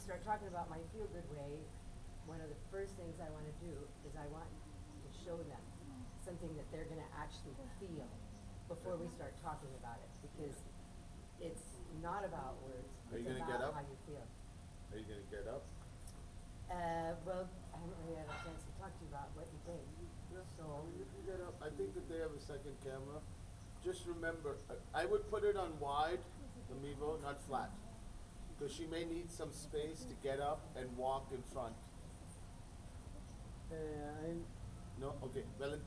start talking about my feel-good way, one of the first things I want to do is I want to show them something that they're going to actually feel before we start talking about it, because it's not about words. Are you it's gonna about get up? how you feel. Are you gonna get up? Well, I haven't really had a chance to talk to you about what you think. Yeah. So, You can get up. I think that they have a second camera. Just remember, I would put it on wide, the Mevo, not flat, because she may need some space to get up and walk in front. No, okay. Well,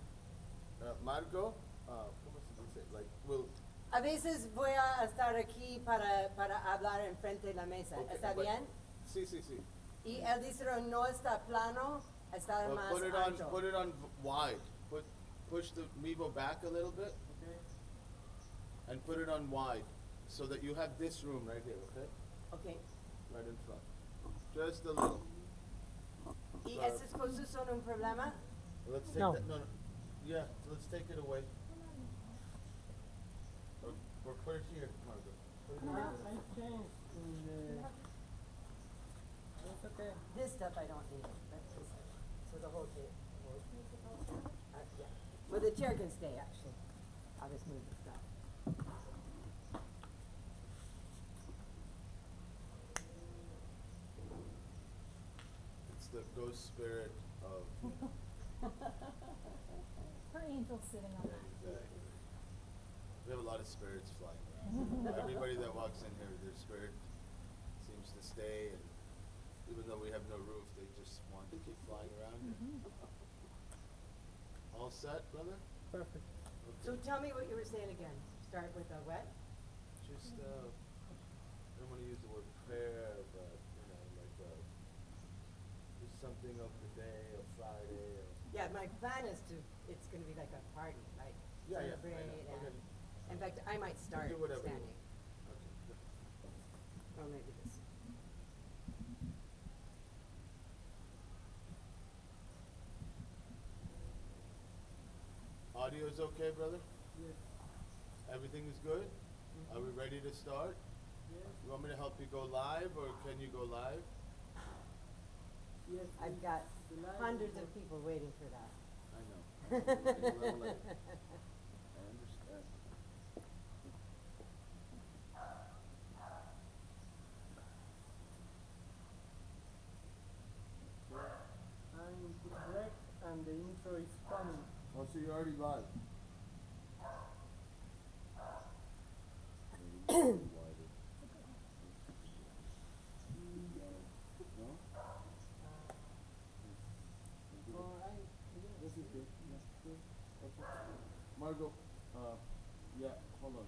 Marco, ¿cómo se dice? Like, will. a veces voy a estar aquí para hablar enfrente de la mesa. Okay, ¿Está but- bien? Sí, sí, sí. Y él dice no está plano, está más Put it ancho. on. Put it on wide. Push the Mevo back a little bit. Okay. And put it on wide, so that you have this room right here. Okay. Okay. Right in front. Just a little. ¿Y esas cosas son un problema? Let's take No. that. No, no. Yeah, let's take it away. Or put it here, Margaret. Put it here. I changed in the. It's okay. This stuff I don't need, but this, so the whole chair. Yeah. Well, the chair can stay, actually. I'll just move the stuff. It's the ghost spirit of. Her angel's sitting on that. Exactly. We have a lot of spirits flying around. Everybody that walks in here, their spirit seems to stay, and even though we have no roof, they just want to keep flying around here. All set, brother? Perfect. So tell me what you were saying again. Start with a what? Just, I don't want to use the word prayer, but, you know, like, just something of the day, of Friday, or. Yeah, my plan is to, it's gonna be like a party, like Yeah, yeah, I celebrate know. and, Okay. in fact, I might start Do whatever you standing. want. Okay. Or maybe this. Audio's okay, brother? Yes. Everything is good? Are we ready to start? Yes. You want me to help you go live, or can you go live? Yes. I've got The line hundreds is of people waiting for that. I know. It's a little late. I understand. I'm correct and the intro is coming. Oh, so you're already live? No? Oh, This is good. Yeah, good. Okay. Margot, yeah, hold on.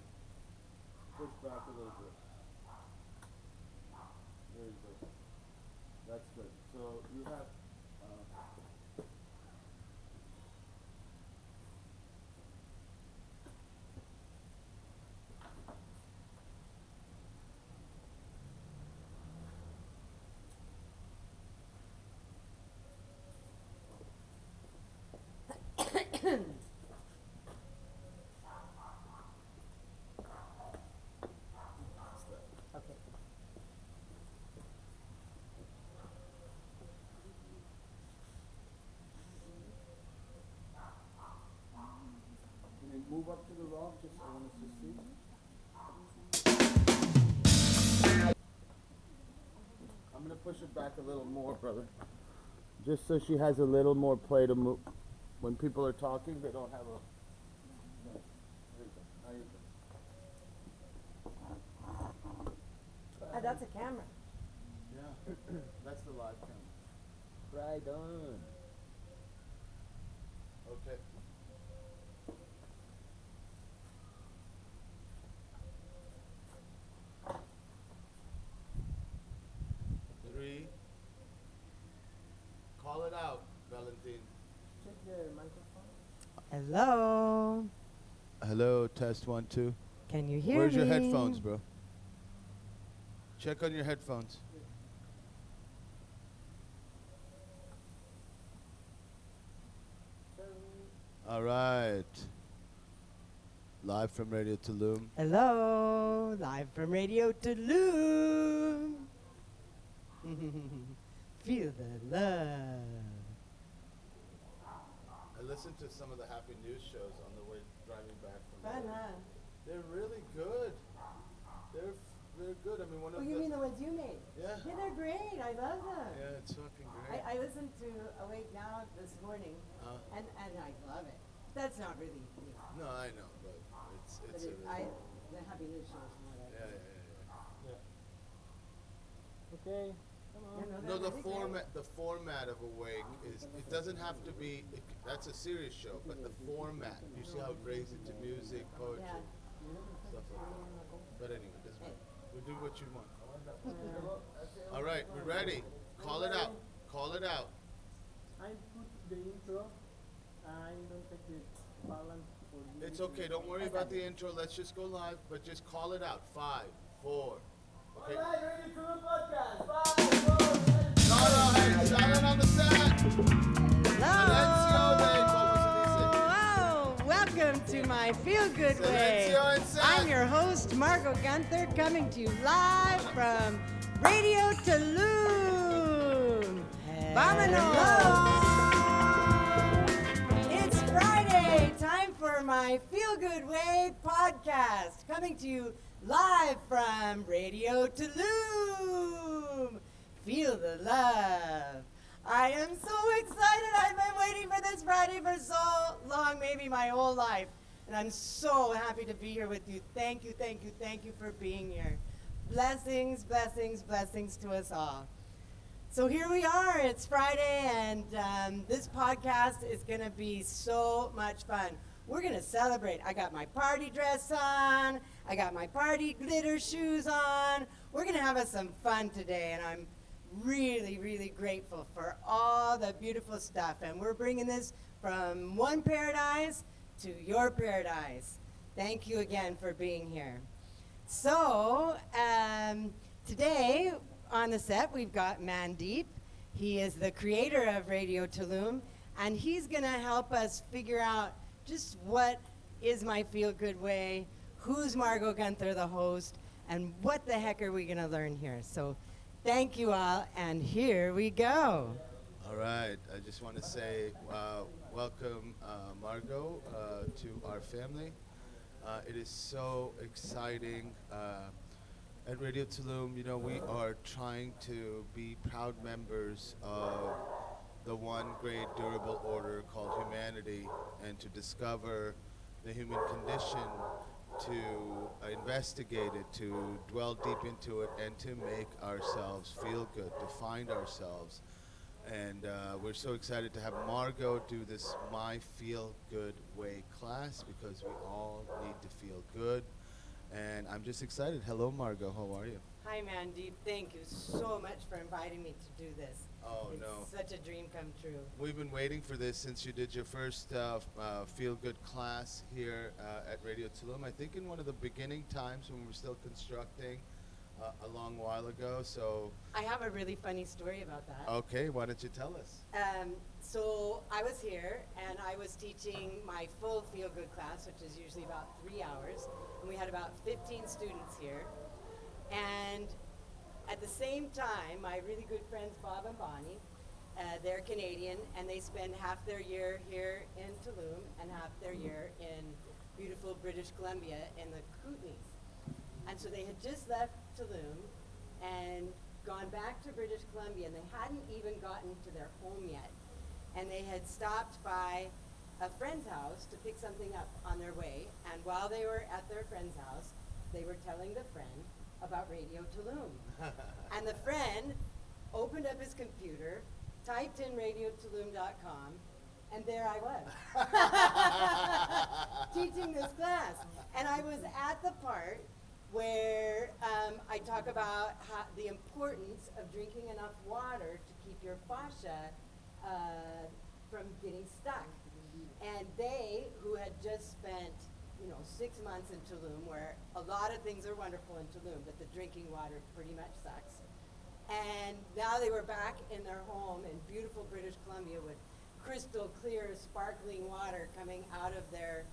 Push back a little bit. There you go. That's good. So you have, Okay. can you move up to the rock, just I want us to see? I'm gonna push it back a little more, brother. Just so she has a little more play to move. When people are talking, they don't have a. There you go. Now you go. That's a camera. Yeah, that's the live camera. right on. Okay. Three. Call it out, Valentine. Check the microphone. Hello. Hello, test 1, 2. Can you hear Where's me? your headphones, bro? Check on your headphones. All right. Live from Radio Tulum. Hello. Live from Radio Tulum. Feel the love. I listened to some of the Happy News shows on the way driving back from. Fun, work. huh? They're really good. They're good. I mean, one Oh, of you the. mean the ones you made? Yeah. Yeah, they're great. I love them. Yeah, it's fucking great. I listened to Awake Now this morning, and I love it. That's not really me. No, I know, but it's But a really. the Happy News show is more like. Yeah. Okay, come on. Yeah, No, they're the really great. format of Awake is, it doesn't have to be, that's a serious show, but the format, you see how it breaks into music, poetry, Yeah. stuff like that. But anyway, doesn't matter. We do what you want. All right, we're ready. Call it out. Call it out. I put the intro. I don't take the balance for you. It's okay. Don't worry about the intro. Let's just go live, but just call it out. 5, 4. Okay. Alright, ready to the podcast. 5, 4, No, hey, silent on the set. Silencio de, ¿cómo Oh, welcome to my Feel Good Way. Silencio en set. I'm your host, Margot Gunther, coming to you live from Radio Tulum. Vámonos! It's Friday, time for my Feel Good Way podcast, coming to you live from Radio Tulum. Feel the love. I am so excited. I've been waiting for this Friday for so long, maybe my whole life. And I'm so happy to be here with you. Thank you, thank you, thank you for being here. Blessings, blessings, blessings to us all. So here we are. It's Friday, and this podcast is going to be so much fun. We're going to celebrate. I got my party dress on. I got my party glitter shoes on. We're going to have us some fun today, and I'm really, really grateful for all the beautiful stuff. And we're bringing this from one paradise to your paradise. Thank you again for being here. So today on the set, we've got Mandeep. He is the creator of Radio Tulum, and he's going to help us figure out just what is my feel-good way, who's Margot Gunther, the host, and what the heck are we going to learn here. So thank you all, and here we go. All right. I just want to say welcome, Margot, to our family. It is so exciting. At Radio Tulum, you know, we are trying to be proud members of the one great durable order called humanity, and to discover the human condition, to investigate it, to dwell deep into it, and to make ourselves feel good, to find ourselves. And we're so excited to have Margot do this My Feel Good Way class, because we all need to feel good. And I'm just excited. Hello, Margot. How are you? Hi, Mandeep. Thank you so much for inviting me to do this. Oh, it's no. such a dream come true. We've been waiting for this since you did your first Feel Good class here at Radio Tulum. I think in one of the beginning times when we were still constructing a long while ago. So, I have a really funny story about that. okay, why don't you tell us? So I was here, and I was teaching my full Feel Good class, which is usually about 3 hours, and we had about 15 students here. And at the same time, my really good friends Bob and Bonnie, they're Canadian, and they spend half their year here in Tulum and half their year in beautiful British Columbia in the Kootenays. And so they had just left Tulum and gone back to British Columbia, and they hadn't even gotten to their home yet. And they had stopped by a friend's house to pick something up on their way, and while they were at their friend's house, they were telling the friend about Radio Tulum. And the friend opened up his computer, typed in radiotulum.com, and there I was, teaching this class. And I was at the part where I talk about the importance of drinking enough water to keep your fascia from getting stuck. And they, who had just spent 6 months in Tulum, where a lot of things are wonderful in Tulum, but the drinking water pretty much sucks. And now they were back in their home in beautiful British Columbia with crystal clear, sparkling water coming out of their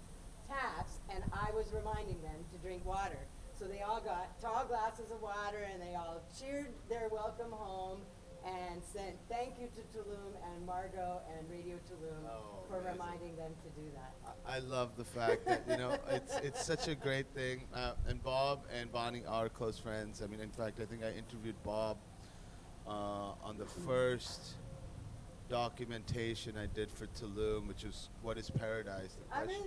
taps, and I was reminding them to drink water. So they all got tall glasses of water, and they all cheered their welcome home and sent thank you to Tulum and Margot and Radio Tulum Oh, for amazing. reminding them to do that. I love the fact that, you know, it's such a great thing. And Bob and Bonnie are close friends. I mean, in fact, I think I interviewed Bob on the first documentation I did for Tulum, which was What is Paradise? The Oh, question.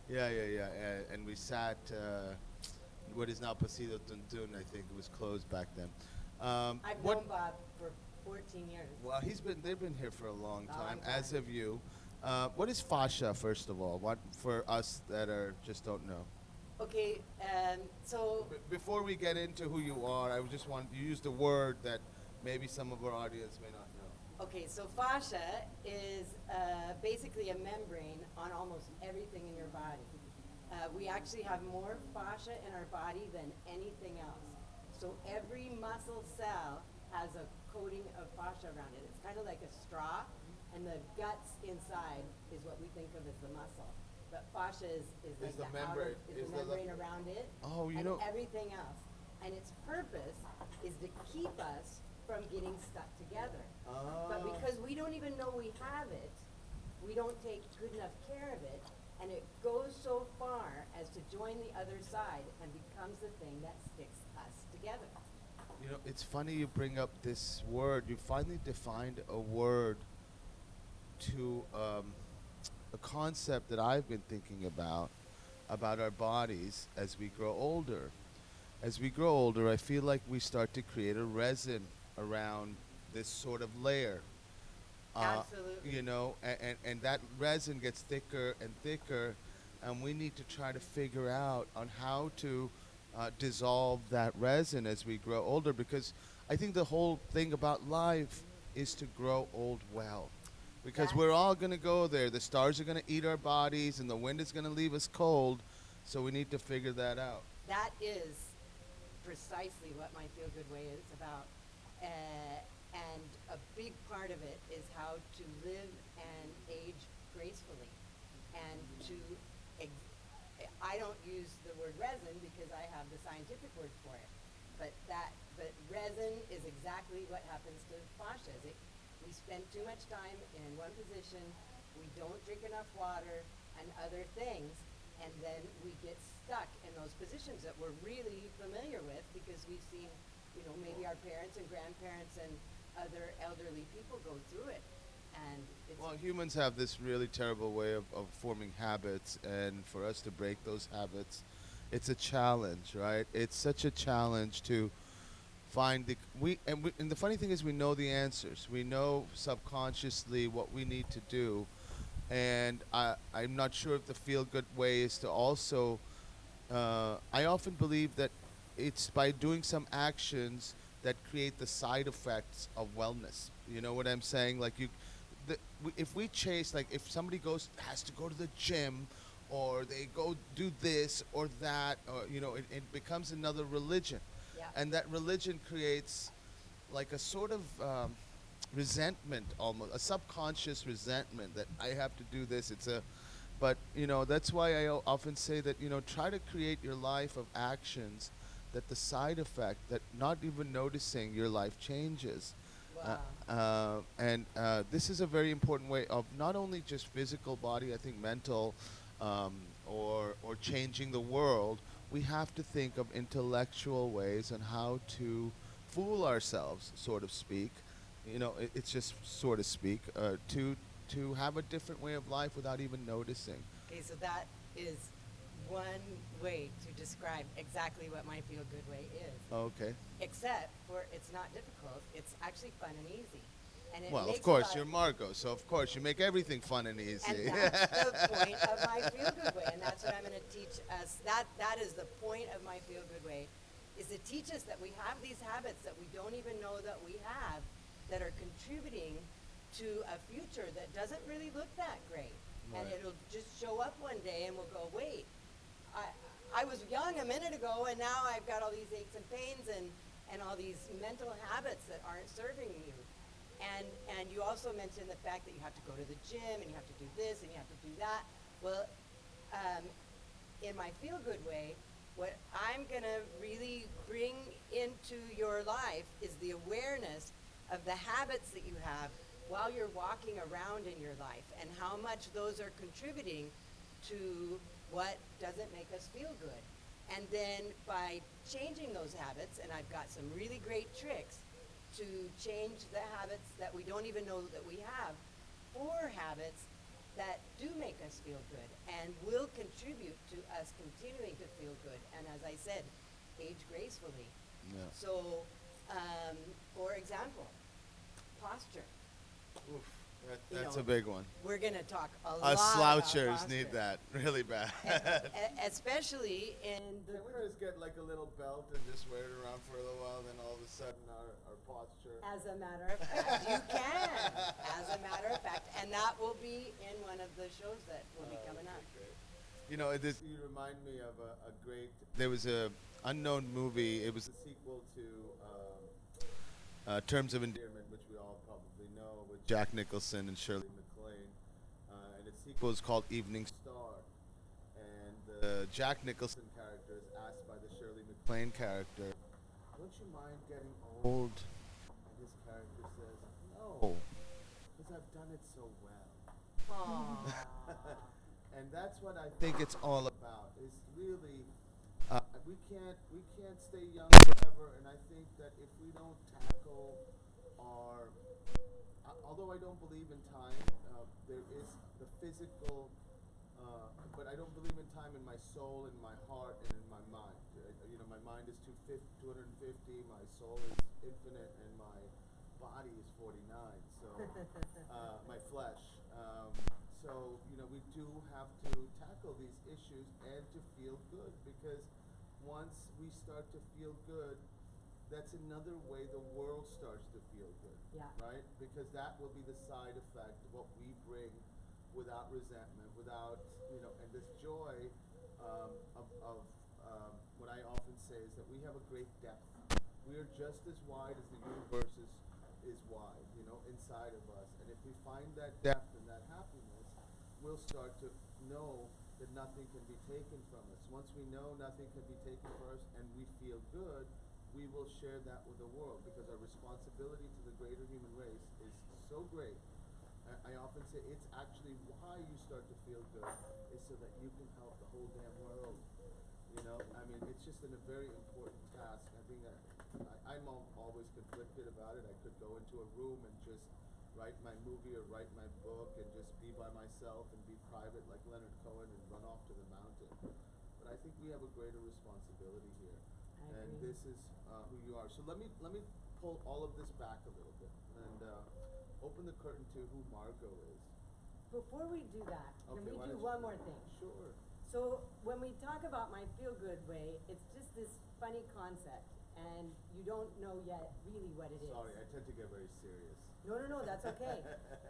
really? Yeah. And we sat, what is now Pasito Tuntun, I think it was closed back then. I've known Bob for 14 years. Well, they've been here for a long Long time, time. as have you. What is fascia, first of all? What, for us that just don't know? Okay, so Before we get into who you are, I just want you used a word that maybe some of our audience may not know. okay, so fascia is basically a membrane on almost everything in your body. We actually have more fascia in our body than anything else. So every muscle cell has a coating of fascia around it. It's kind of like a straw, and the guts inside is what we think of as the muscle. But fascia is like the the membrane, outer, is the membrane around it. Oh, you and know- everything else. And its purpose is to keep us from getting stuck together. But because we don't even know we have it, we don't take good enough care of it, and it goes so far as to join the other side and becomes the thing that sticks us together. You know, it's funny you bring up this word. You finally defined a word to a concept that I've been thinking about our bodies as we grow older. As we grow older, I feel like we start to create a resin around this sort of layer. Absolutely. You know, and that resin gets thicker and thicker, and we need to try to figure out on how to dissolve that resin as we grow older, because I think the whole thing about life is to grow old well. Because That's- we're all going to go there. The stars are going to eat our bodies, and the wind is going to leave us cold, so we need to figure that out. That is precisely what my Feel Good Way is about. And a big part of it is how to live and age gracefully. And I don't use the word resin because I have the scientific word for it. But resin is exactly what happens to fascia. We spend too much time in one position, we don't drink enough water and other things, and then we get stuck in those positions that we're really familiar with because we've seen, you know, maybe our parents and grandparents and other elderly people go through it. And it's Well, humans have this really terrible way of forming habits, and for us to break those habits, it's a challenge, right? It's such a challenge to find and the funny thing is we know the answers. We know subconsciously what we need to do, and I'm not sure if the feel-good way is to also. I often believe that it's by doing some actions that create the side effects of wellness. You know what I'm saying? Like if we chase, like if somebody has to go to the gym, or they go do this or that, or you know, it becomes another religion. Yeah. And that religion creates like a sort of resentment, almost a subconscious resentment that I have to do this. But you know, that's why I often say that, you know, try to create your life of actions that the side effect, that not even noticing your life changes. Wow. And this is a very important way of not only just physical body, I think mental, or changing the world. We have to think of intellectual ways on how to fool ourselves, so to speak. You know, it's just so to speak, to have a different way of life without even noticing. Okay, so that is one way to describe exactly what my Feel Good Way is. Okay. Except for it's not difficult, it's actually fun and easy. And it Well, makes of course, a lot you're Margot, so of course you make everything fun and easy. And that's the point of my Feel Good Way, and that's what I'm going to teach us. That is the point of my Feel Good Way, is to teach us that we have these habits that we don't even know that we have, that are contributing to a future that doesn't really look that great. And Right. it'll just show up one day and we'll go, wait, I was young a minute ago and now I've got all these aches and pains and all these mental habits that aren't serving you. And you also mentioned the fact that you have to go to the gym and you have to do this and you have to do that. Well, in my Feel Good Way, what I'm going to really bring into your life is the awareness of the habits that you have while you're walking around in your life and how much those are contributing to what doesn't make us feel good. And then by changing those habits, and I've got some really great tricks to change the habits that we don't even know that we have, for habits that do make us feel good and will contribute to us continuing to feel good. And as I said, age gracefully. Yeah. So, for example, posture. Oof, You that's know, a big one. We're going to talk a Us lot about slouchers posture. need that really bad. Especially in the Can we just get like a little belt and just wear it around for a little while, then all of a sudden our posture. As a matter of fact, you can. As a matter of fact, and that will be in one of the shows that will be coming up. Okay, great. You know, you remind me of a great. There was a unknown movie. It was a sequel to Terms of Endearment, which we all probably know, with Jack Nicholson and Shirley MacLaine. And its sequel is called Evening Star. And the Jack Nicholson character is asked by the Shirley MacLaine character, "Don't you mind getting old?" And his character says, "No, because I've done it so well." Aww. And that's what I think it's all about. Is really we can't stay young forever. And I think that if we don't tackle our, although I don't believe in time, there is the physical. But I don't believe in time in my soul, in my heart, and in my mind. You know, my mind is 250, my soul is infinite, and my body is 49. So my flesh. So you know, we do have to tackle these issues and to feel good, because once we start to feel good, that's another way the world starts to feel good. Yeah. Right? Because that will be the side effect of what we bring, without resentment, without, you know, and this joy of what I often say is that we have a great depth. We are just as wide as the universe is wide, you know, inside of us. And if we find that depth and that happiness, we'll start to know that nothing can be taken from us. Once we know nothing can be taken from us and we feel good, we will share that with the world, because our responsibility to the greater human race is so great. I often say it's actually why you start to feel good is so that you can help the whole damn world. You know, I mean, it's just a very important task. I think that I'm always conflicted about it. I could go into a room and just write my movie or write my book and just be by myself and be private like Leonard Cohen and run off to the mountain. But I think we have a greater responsibility here. I And agree. this is who you are. So let me pull all of this back a little bit and open the curtain to who Margot is. Before we do that, can Okay, we why do don't you one more thing? Sure. So when we talk about my feel-good way, it's just this funny concept, and you don't know yet really what it is. Sorry, I tend to get very serious. No, that's okay.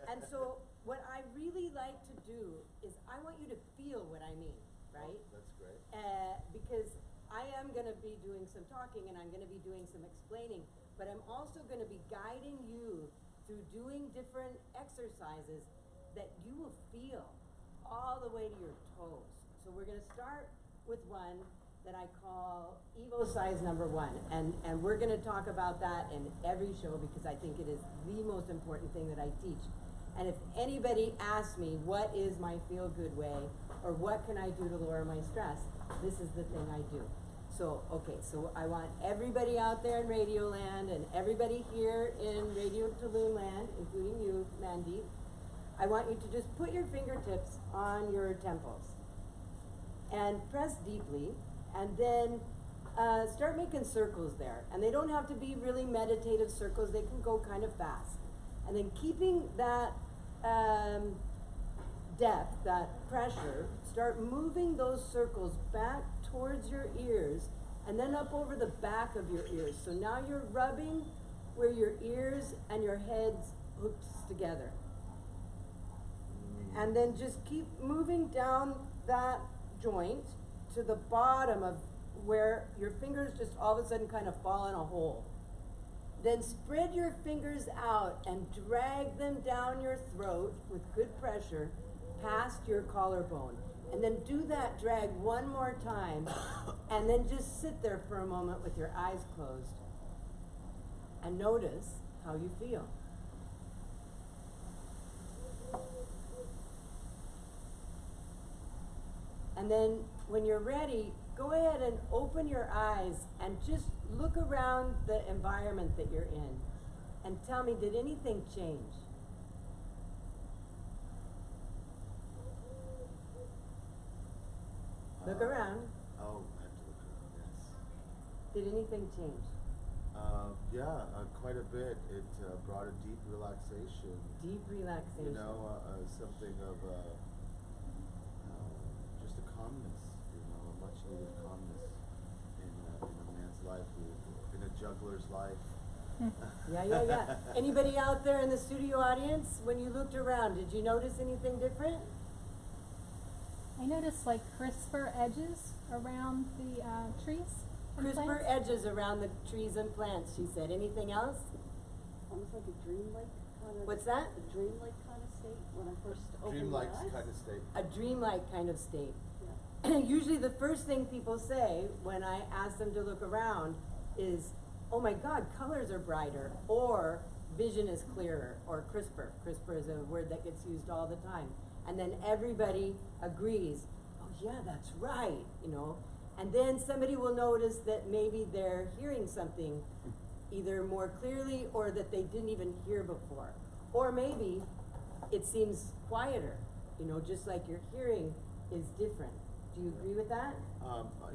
And so what I really like to do is I want you to feel what I mean, right? Oh, that's great. Because I am going to be doing some talking and I'm going to be doing some explaining, but I'm also going to be guiding you through doing different exercises that you will feel all the way to your toes. So we're going to start with one that I call Evo size number 1. And we're going to talk about that in every show because I think it is the most important thing that I teach. And if anybody asks me what is my feel-good way or what can I do to lower my stress, this is the thing I do. So, okay, so I want everybody out there in Radio Land and everybody here in Radio Tulum Land, including you, Mandeep, I want you to just put your fingertips on your temples and press deeply, and then start making circles there. And they don't have to be really meditative circles, they can go kind of fast. And then keeping that depth, that pressure, start moving those circles back towards your ears and then up over the back of your ears. So now you're rubbing where your ears and your heads hooks together. And then just keep moving down that joint to the bottom of where your fingers just all of a sudden kind of fall in a hole. Then spread your fingers out and drag them down your throat with good pressure past your collarbone. And then do that drag one more time, and then just sit there for a moment with your eyes closed and notice how you feel. And then when you're ready, go ahead and open your eyes and just look around the environment that you're in and tell me, did anything change? Look around. Oh, I have to look around, yes. Did anything change? Yeah, quite a bit. It brought a deep relaxation. Deep relaxation. You know, something of just a calmness, you know, a much needed calmness in a man's life, in a juggler's life. Yeah. Anybody out there in the studio audience, when you looked around, did you notice anything different? I noticed like crisper edges around the trees. and Crisper plants. edges around the trees and plants, she said. Anything else? Almost like a dreamlike kind of. What's that? A dreamlike kind of state when I first opened my Dreamlike eyes. kind of state. A dreamlike kind of state. Yeah. Usually the first thing people say when I ask them to look around is, oh my God, colors are brighter, or vision is clearer, or crisper. Crisper is a word that gets used all the time. And then everybody agrees, oh yeah, that's right, you know. And then somebody will notice that maybe they're hearing something either more clearly or that they didn't even hear before. Or maybe it seems quieter, you know, just like your hearing is different. Do you agree with that?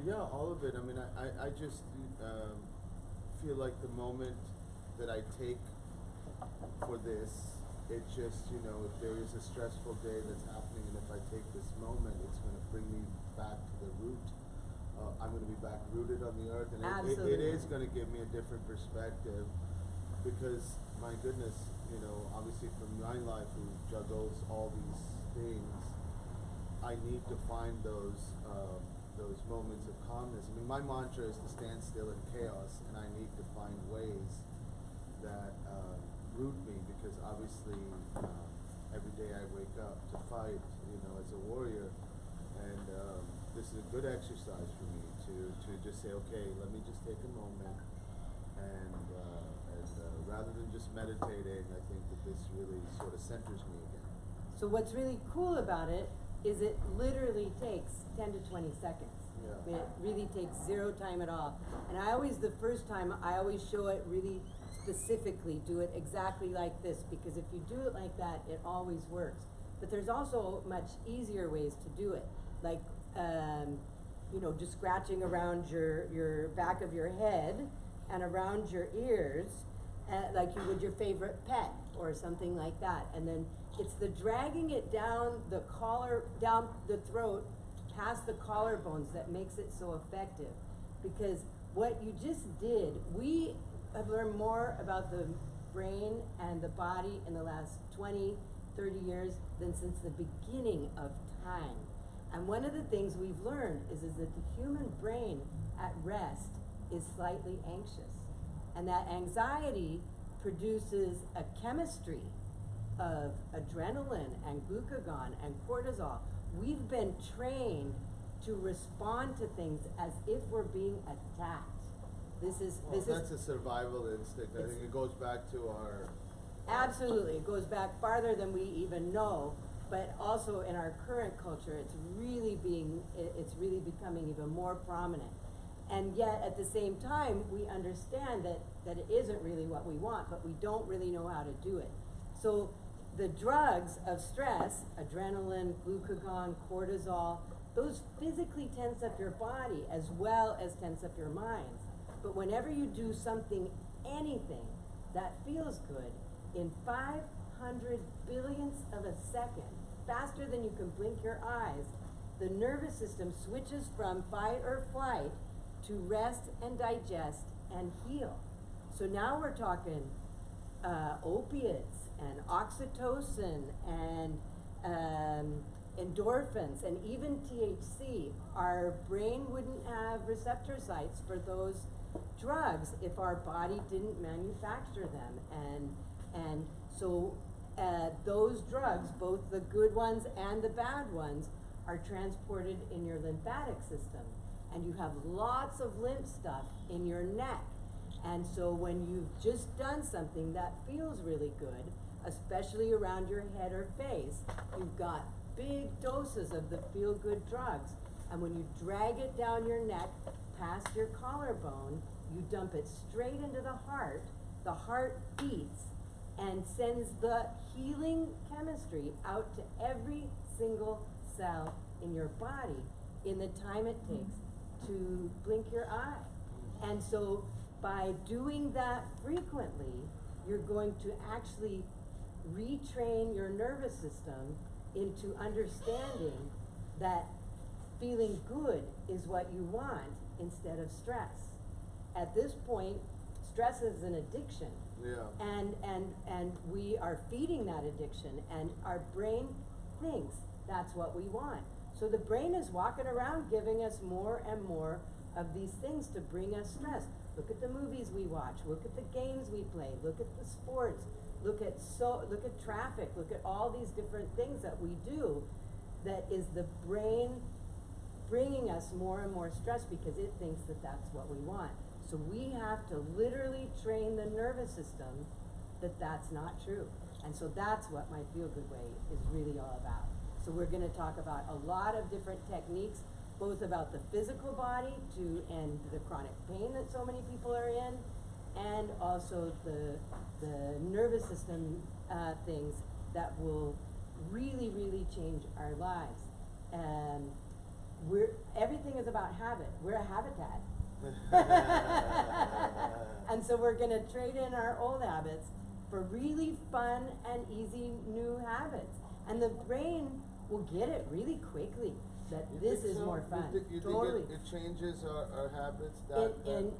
Yeah, all of it. I mean, I just feel like the moment that I take for this, it just, you know, if there is a stressful day that's happening, and if I take this moment, it's going to bring me back to the root. I'm going to be back rooted on the earth, and it is going to give me a different perspective, because my goodness, you know, obviously from my life who juggles all these things, I need to find those moments of calmness. I mean, my mantra is to stand still in chaos, and I need to find ways that root me, because obviously every day I wake up to fight, you know, as a warrior, and this is a good exercise for me to just say, okay, let me just take a moment, and rather than just meditating, I think that this really sort of centers me again. So what's really cool about it is it literally takes 10 to 20 seconds. Yeah. It really takes zero time at all. And I always, the first time, I always show it really specifically, do it exactly like this, because if you do it like that, it always works. But there's also much easier ways to do it, like, you know, just scratching around your back of your head and around your ears, like you would your favorite pet or something like that. And then it's the dragging it down the collar, down the throat, past the collarbones that makes it so effective. Because what you just did, we have learned more about the brain and the body in the last 20, 30 years than since the beginning of time. And one of the things we've learned is that the human brain at rest is slightly anxious. And that anxiety produces a chemistry of adrenaline and glucagon and cortisol. We've been trained to respond to things as if we're being attacked. That's a survival instinct. I think it goes back to our... Absolutely, it goes back farther than we even know, but also in our current culture, it's really becoming even more prominent. And yet, at the same time, we understand that it isn't really what we want, but we don't really know how to do it. So the drugs of stress, adrenaline, glucagon, cortisol, those physically tense up your body as well as tense up your minds. But whenever you do something, anything, that feels good, in 500 billionths of a second, faster than you can blink your eyes, the nervous system switches from fight or flight to rest and digest and heal. So now we're talking opiates and oxytocin and endorphins and even THC. Our brain wouldn't have receptor sites for those drugs if our body didn't manufacture them. And so those drugs, both the good ones and the bad ones, are transported in your lymphatic system, and you have lots of lymph stuff in your neck. And so when you've just done something that feels really good, especially around your head or face, you've got big doses of the feel-good drugs. And when you drag it down your neck past your collarbone, you dump it straight into the heart beats and sends the healing chemistry out to every single cell in your body in the time it takes to blink your eye. And so by doing that frequently, you're going to actually retrain your nervous system into understanding that feeling good is what you want instead of stress. At this point, stress is an addiction. Yeah. And we are feeding that addiction, and our brain thinks that's what we want. So the brain is walking around giving us more and more of these things to bring us stress. Look at the movies we watch, look at the games we play, look at the sports, look at traffic, look at all these different things that we do that is the brain bringing us more and more stress because it thinks that that's what we want. So we have to literally train the nervous system that that's not true. And so that's what my Feel Good Way is really all about. So we're going to talk about a lot of different techniques, both about the physical body to end the chronic pain that so many people are in, and also the nervous system things that will really, really change our lives. Everything is about habit. We're a habitat. And so we're going to trade in our old habits for really fun and easy new habits. And the brain will get it really quickly that this is more fun. You totally. think it changes our habits?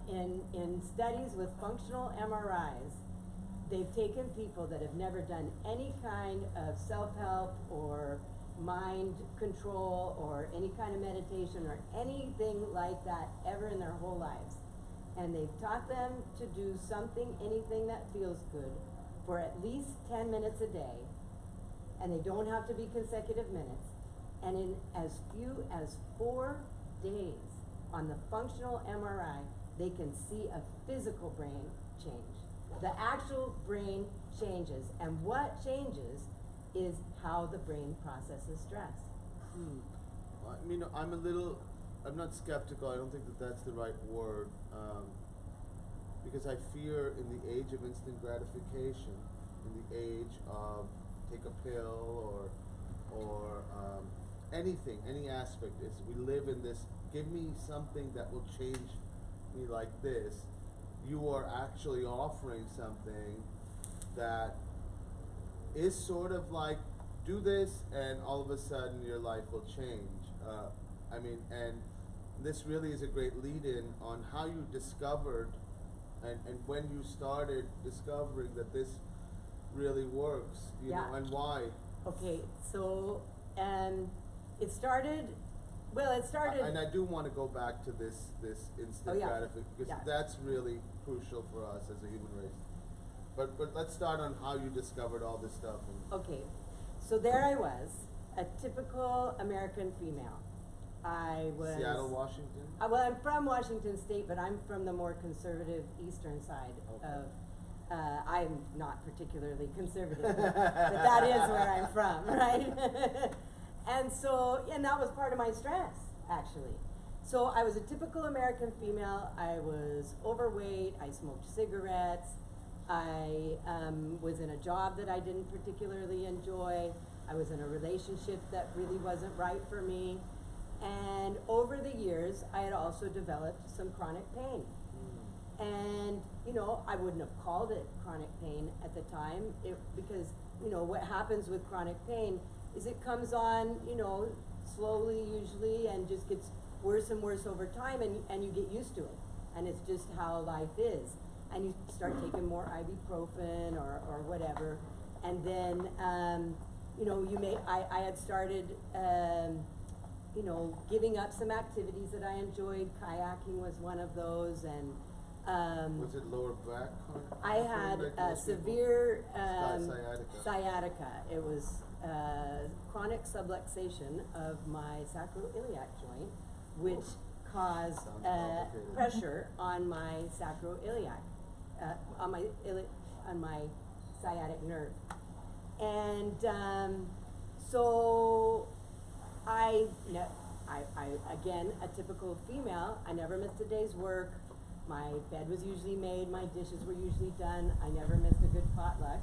In studies with functional MRIs, they've taken people that have never done any kind of self-help or mind control or any kind of meditation or anything like that ever in their whole lives. And they've taught them to do anything that feels good for at least 10 minutes a day. And they don't have to be consecutive minutes. And in as few as 4 days on the functional MRI, they can see a physical brain change. The actual brain changes, and what changes is how the brain processes stress. I mean, I'm not skeptical. I don't think that that's the right word, because I fear in the age of instant gratification, in the age of take a pill or anything, any aspect, is we live in this, give me something that will change me like this. You are actually offering something that is sort of like, do this and all of a sudden your life will change. And this really is a great lead-in on how you discovered and when you started discovering that this really works, you know, and why. Okay, so, it started. And I do want to go back to this instant gratification, because that's really crucial for us as a human race. But let's start on how you discovered all this stuff. Okay, so there I was, a typical American female. I was Seattle, Washington? Well, I'm from Washington State, but I'm from the more conservative eastern side of. I'm not particularly conservative, but that is where I'm from, right? And that was part of my stress, actually. So I was a typical American female. I was overweight. I smoked cigarettes. I was in a job that I didn't particularly enjoy. I was in a relationship that really wasn't right for me. And over the years, I had also developed some chronic pain. And, I wouldn't have called it chronic pain at the time because, what happens with chronic pain is it comes on, slowly usually and just gets worse and worse over time and you get used to it. And it's just how life is. And you start taking more ibuprofen or whatever. And then, I had started, giving up some activities that I enjoyed. Kayaking was one of those, and Was it lower back? I had Like a most people? severe Sciatica. sciatica. It was chronic subluxation of my sacroiliac joint, which caused Sounds complicated. pressure on my sacroiliac, on my sciatic nerve. And so I again, a typical female, I never missed a day's work. My bed was usually made, my dishes were usually done, I never missed a good potluck.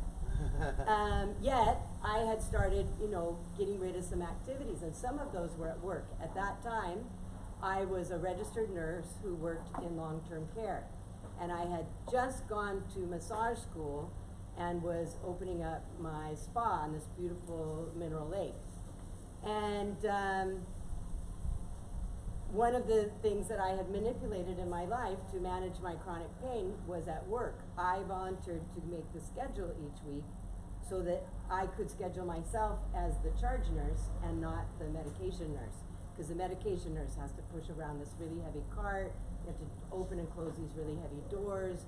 Yet, I had started, getting rid of some activities, and some of those were at work. At that time, I was a registered nurse who worked in long-term care. And I had just gone to massage school and was opening up my spa on this beautiful mineral lake. And one of the things that I had manipulated in my life to manage my chronic pain was at work. I volunteered to make the schedule each week so that I could schedule myself as the charge nurse and not the medication nurse. Because the medication nurse has to push around this really heavy cart, they have to open and close these really heavy drawers,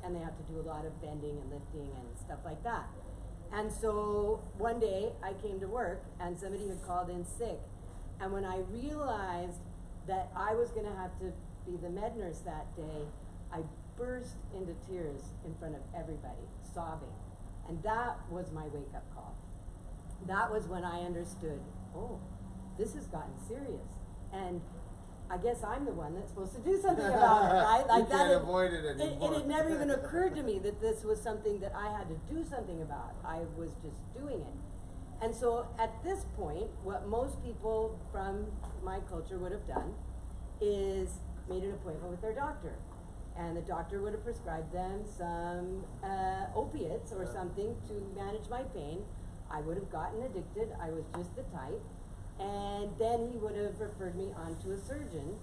and they have to do a lot of bending and lifting and stuff like that. And so one day I came to work and somebody had called in sick. And when I realized that I was going to have to be the med nurse that day, I burst into tears in front of everybody, sobbing. And that was my wake-up call. That was when I understood, oh, this has gotten serious. And I guess I'm the one that's supposed to do something about it, right? Like You can't avoid it anymore. It had never even occurred to me that this was something that I had to do something about. I was just doing it. And so at this point, what most people from my culture would have done is made an appointment with their doctor. And the doctor would have prescribed them some opiates or something to manage my pain. I would have gotten addicted. I was just the type. And then he would have referred me on to a surgeon.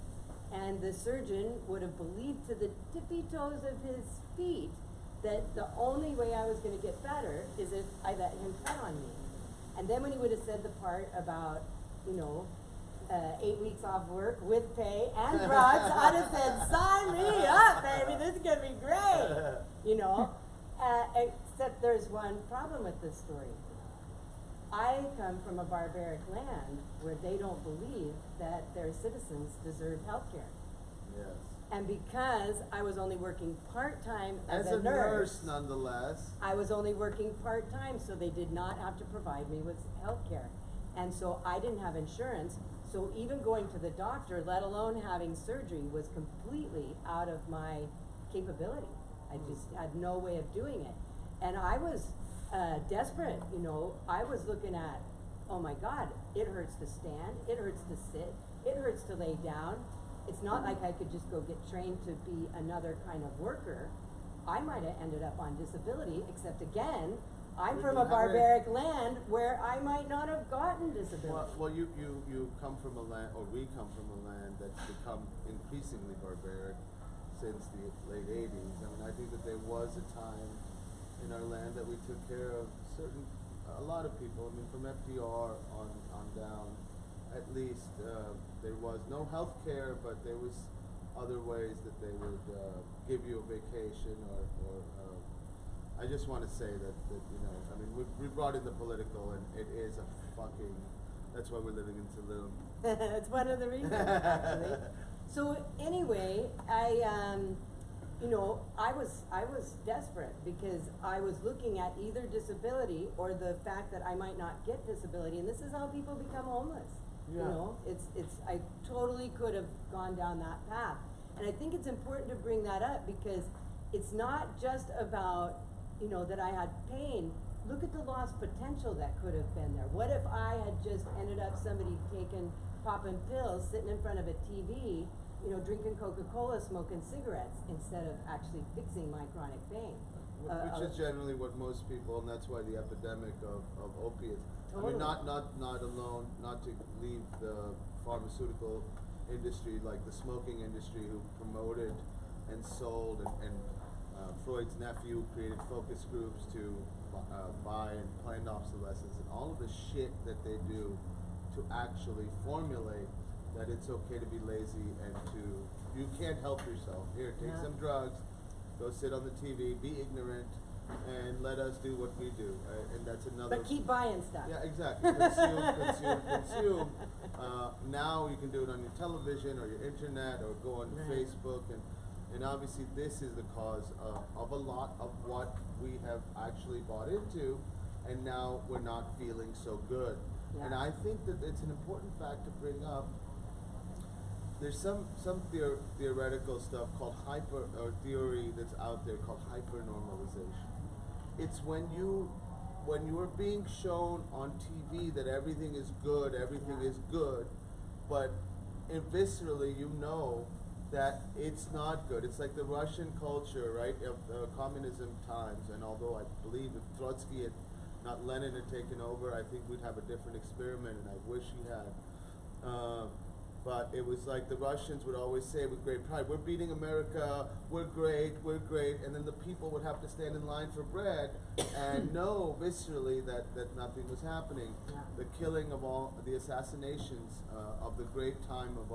And the surgeon would have believed to the tippy toes of his feet that the only way I was going to get better is if I let him cut on me. And then when he would have said the part about, 8 weeks off work with pay and drugs, I'd have said, sign me up, baby, this is going to be great, except there's one problem with this story. I come from a barbaric land where they don't believe that their citizens deserve health care. Yes. And because I was only working part-time as a a nurse, nonetheless. I was only working part-time, so they did not have to provide me with health care. And so I didn't have insurance, so even going to the doctor, let alone having surgery, was completely out of my capability. I just had no way of doing it. And I was desperate, I was looking at, oh my God, it hurts to stand, it hurts to sit, it hurts to lay down. It's not like I could just go get trained to be another kind of worker. I might have ended up on disability, except again, I'm from a barbaric land where I might not have gotten disability. Well, you come from a land, or we come from a land that's become increasingly barbaric since the late 80s. I mean, I think that there was a time in our land that we took care of a lot of people. I mean, from FDR on down, at least there was no health care, but there was other ways that they would give you a vacation or I just want to say that I mean, we brought in the political, and it is a fucking, that's why we're living in Tulum. That's one of the reasons, actually. So anyway, I was desperate because I was looking at either disability or the fact that I might not get disability, and this is how people become homeless. Yeah. I totally could have gone down that path. And I think it's important to bring that up because it's not just about, that I had pain. Look at the lost potential that could have been there. What if I had just ended up somebody popping pills, sitting in front of a TV, drinking Coca-Cola, smoking cigarettes, instead of actually fixing my chronic pain. Which is generally what most people, and that's why the epidemic of opiates. Totally. I mean, not alone, not to leave the pharmaceutical industry, like the smoking industry, who promoted and sold, and Freud's nephew created focus groups to buy and planned obsolescence, and all of the shit that they do to actually formulate that it's okay to be lazy and to you can't help yourself. Here, take Yeah. some drugs, go sit on the TV, be ignorant, and let us do what we do. And that's another. But keep buying stuff. Yeah, exactly. Consume. Now you can do it on your television or your internet or go on Right. Facebook, and obviously this is the cause of a lot of what we have actually bought into, and now we're not feeling so good. Yeah. And I think that it's an important fact to bring up. There's some theoretical stuff called theory that's out there called hypernormalization. It's when you are being shown on TV that everything is good, Yeah. is good, but viscerally you know that it's not good. It's like the Russian culture, right, of the communism times. And although I believe if Trotsky had, not Lenin had taken over, I think we'd have a different experiment, and I wish he had. But it was like the Russians would always say with great pride, we're beating America, we're great, and then the people would have to stand in line for bread and know viscerally that nothing was happening. Yeah. The killing of all, the assassinations of the great time of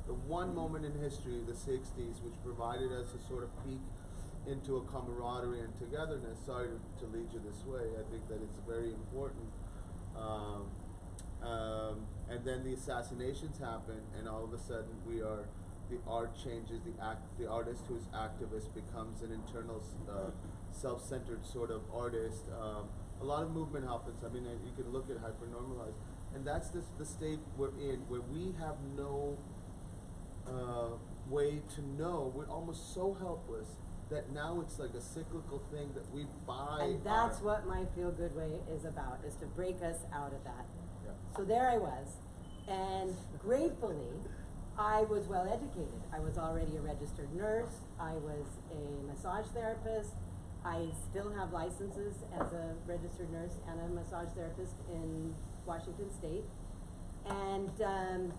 the one moment in history, the 60s, which provided us a sort of peek into a camaraderie and togetherness. Sorry to lead you this way, I think that it's very important. And then the assassinations happen, and all of a sudden the art changes. The artist who is activist becomes an internal, self-centered sort of artist. A lot of movement happens. I mean, you can look at hypernormalized, and that's the state we're in, where we have no way to know. We're almost so helpless that now it's like a cyclical thing that we buy. And that's what my Feel Good Way is about, is to break us out of that. Yeah. So there I was, and gratefully, I was well educated. I was already a registered nurse. I was a massage therapist. I still have licenses as a registered nurse and a massage therapist in Washington State. And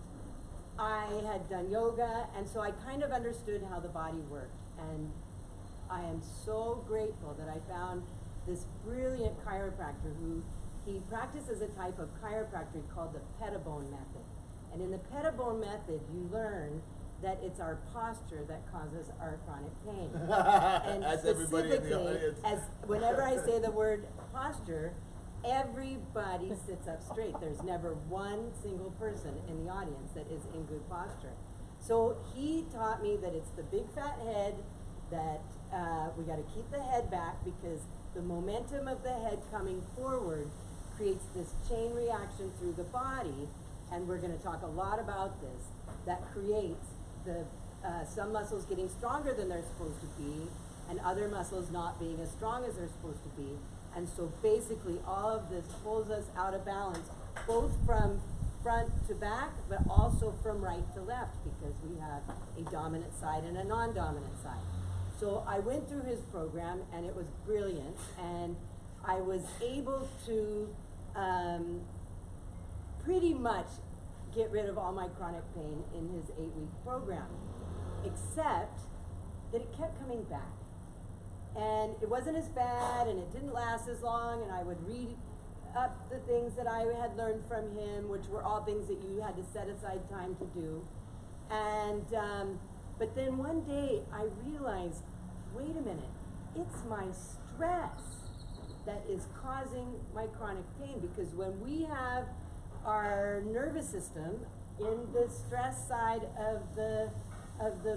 I had done yoga, and so I kind of understood how the body worked. And I am so grateful that I found this brilliant chiropractor who, he practices a type of chiropractic called the Pettibone method. And in the Pettibone method, you learn that it's our posture that causes our chronic pain. And As everybody in the specifically, audience. as whenever I say the word posture, everybody sits up straight. There's never one single person in the audience that is in good posture. So he taught me that it's the big fat head, that we got to keep the head back, because the momentum of the head coming forward creates this chain reaction through the body, and we're going to talk a lot about this, that creates the some muscles getting stronger than they're supposed to be, and other muscles not being as strong as they're supposed to be. And so basically all of this pulls us out of balance, both from front to back, but also from right to left, because we have a dominant side and a non-dominant side. So I went through his program, and it was brilliant, and I was able to pretty much get rid of all my chronic pain in his 8-week program, except that it kept coming back. And it wasn't as bad, and it didn't last as long, and I would read up the things that I had learned from him, which were all things that you had to set aside time to do. And but then one day I realized, wait a minute, it's my stress that is causing my chronic pain, because when we have our nervous system in the stress side of the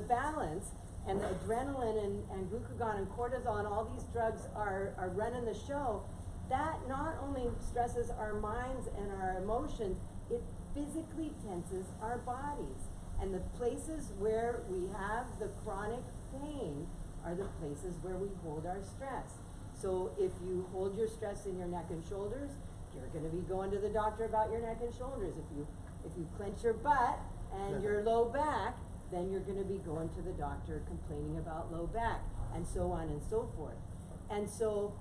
balance, and the adrenaline and glucagon and cortisol and all these drugs are running the show, that not only stresses our minds and our emotions, it physically tenses our bodies. And the places where we have the chronic pain are the places where we hold our stress. So if you hold your stress in your neck and shoulders, you're going to be going to the doctor about your neck and shoulders. If you clench your butt and your low back, then you're going to be going to the doctor complaining about low back, and so on and so forth. And so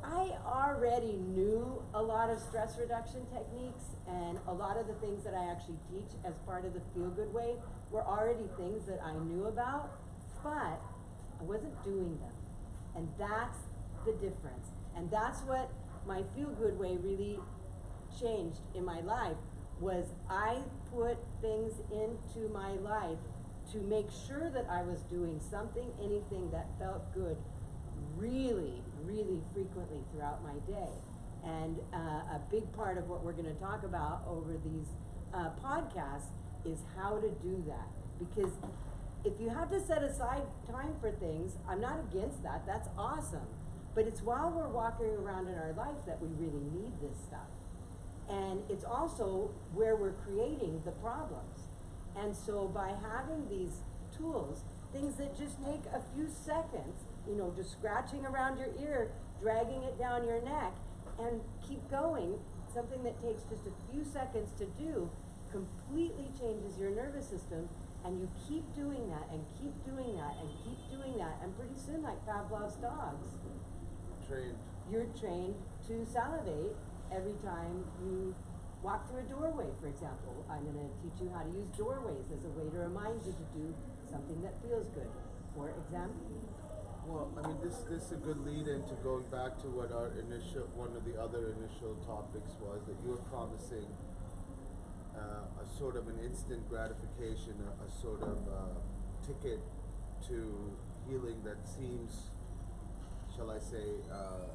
I already knew a lot of stress reduction techniques, and a lot of the things that I actually teach as part of the Feel Good Way were already things that I knew about, but I wasn't doing them. And that's the difference. And that's what my Feel Good Way really changed in my life, was I put things into my life to make sure that I was doing something, anything that felt good really, really frequently throughout my day. And a big part of what we're going to talk about over these podcasts is how to do that. Because if you have to set aside time for things, I'm not against that, that's awesome. But it's while we're walking around in our life that we really need this stuff. And it's also where we're creating the problems. And so by having these tools, things that just take a few seconds, you know, just scratching around your ear, dragging it down your neck, and keep going, something that takes just a few seconds to do, completely changes your nervous system, and you keep doing that, and keep doing that, and keep doing that, and pretty soon, like Pavlov's dogs, you're trained to salivate every time you walk through a doorway, for example. I'm going to teach you how to use doorways as a way to remind you to do something that feels good, for example. Well, I mean, this is a good lead into going back to what our one of the other initial topics was, that you were promising a sort of an instant gratification, a sort of ticket to healing that seems, shall I say,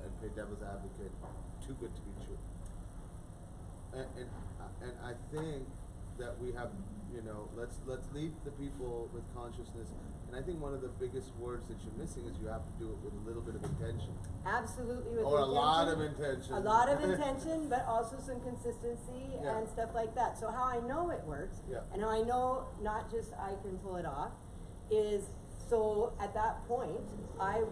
and play devil's advocate, too good to be true. And I think that we have, you know, let's leave the people with consciousness. And I think one of the biggest words that you're missing is you have to do it with a little bit of intention. Absolutely, with or intention. a lot of intention. A lot of intention, but also some consistency and stuff like that. So how I know it works, and how I know not just I can pull it off, is so at that point, I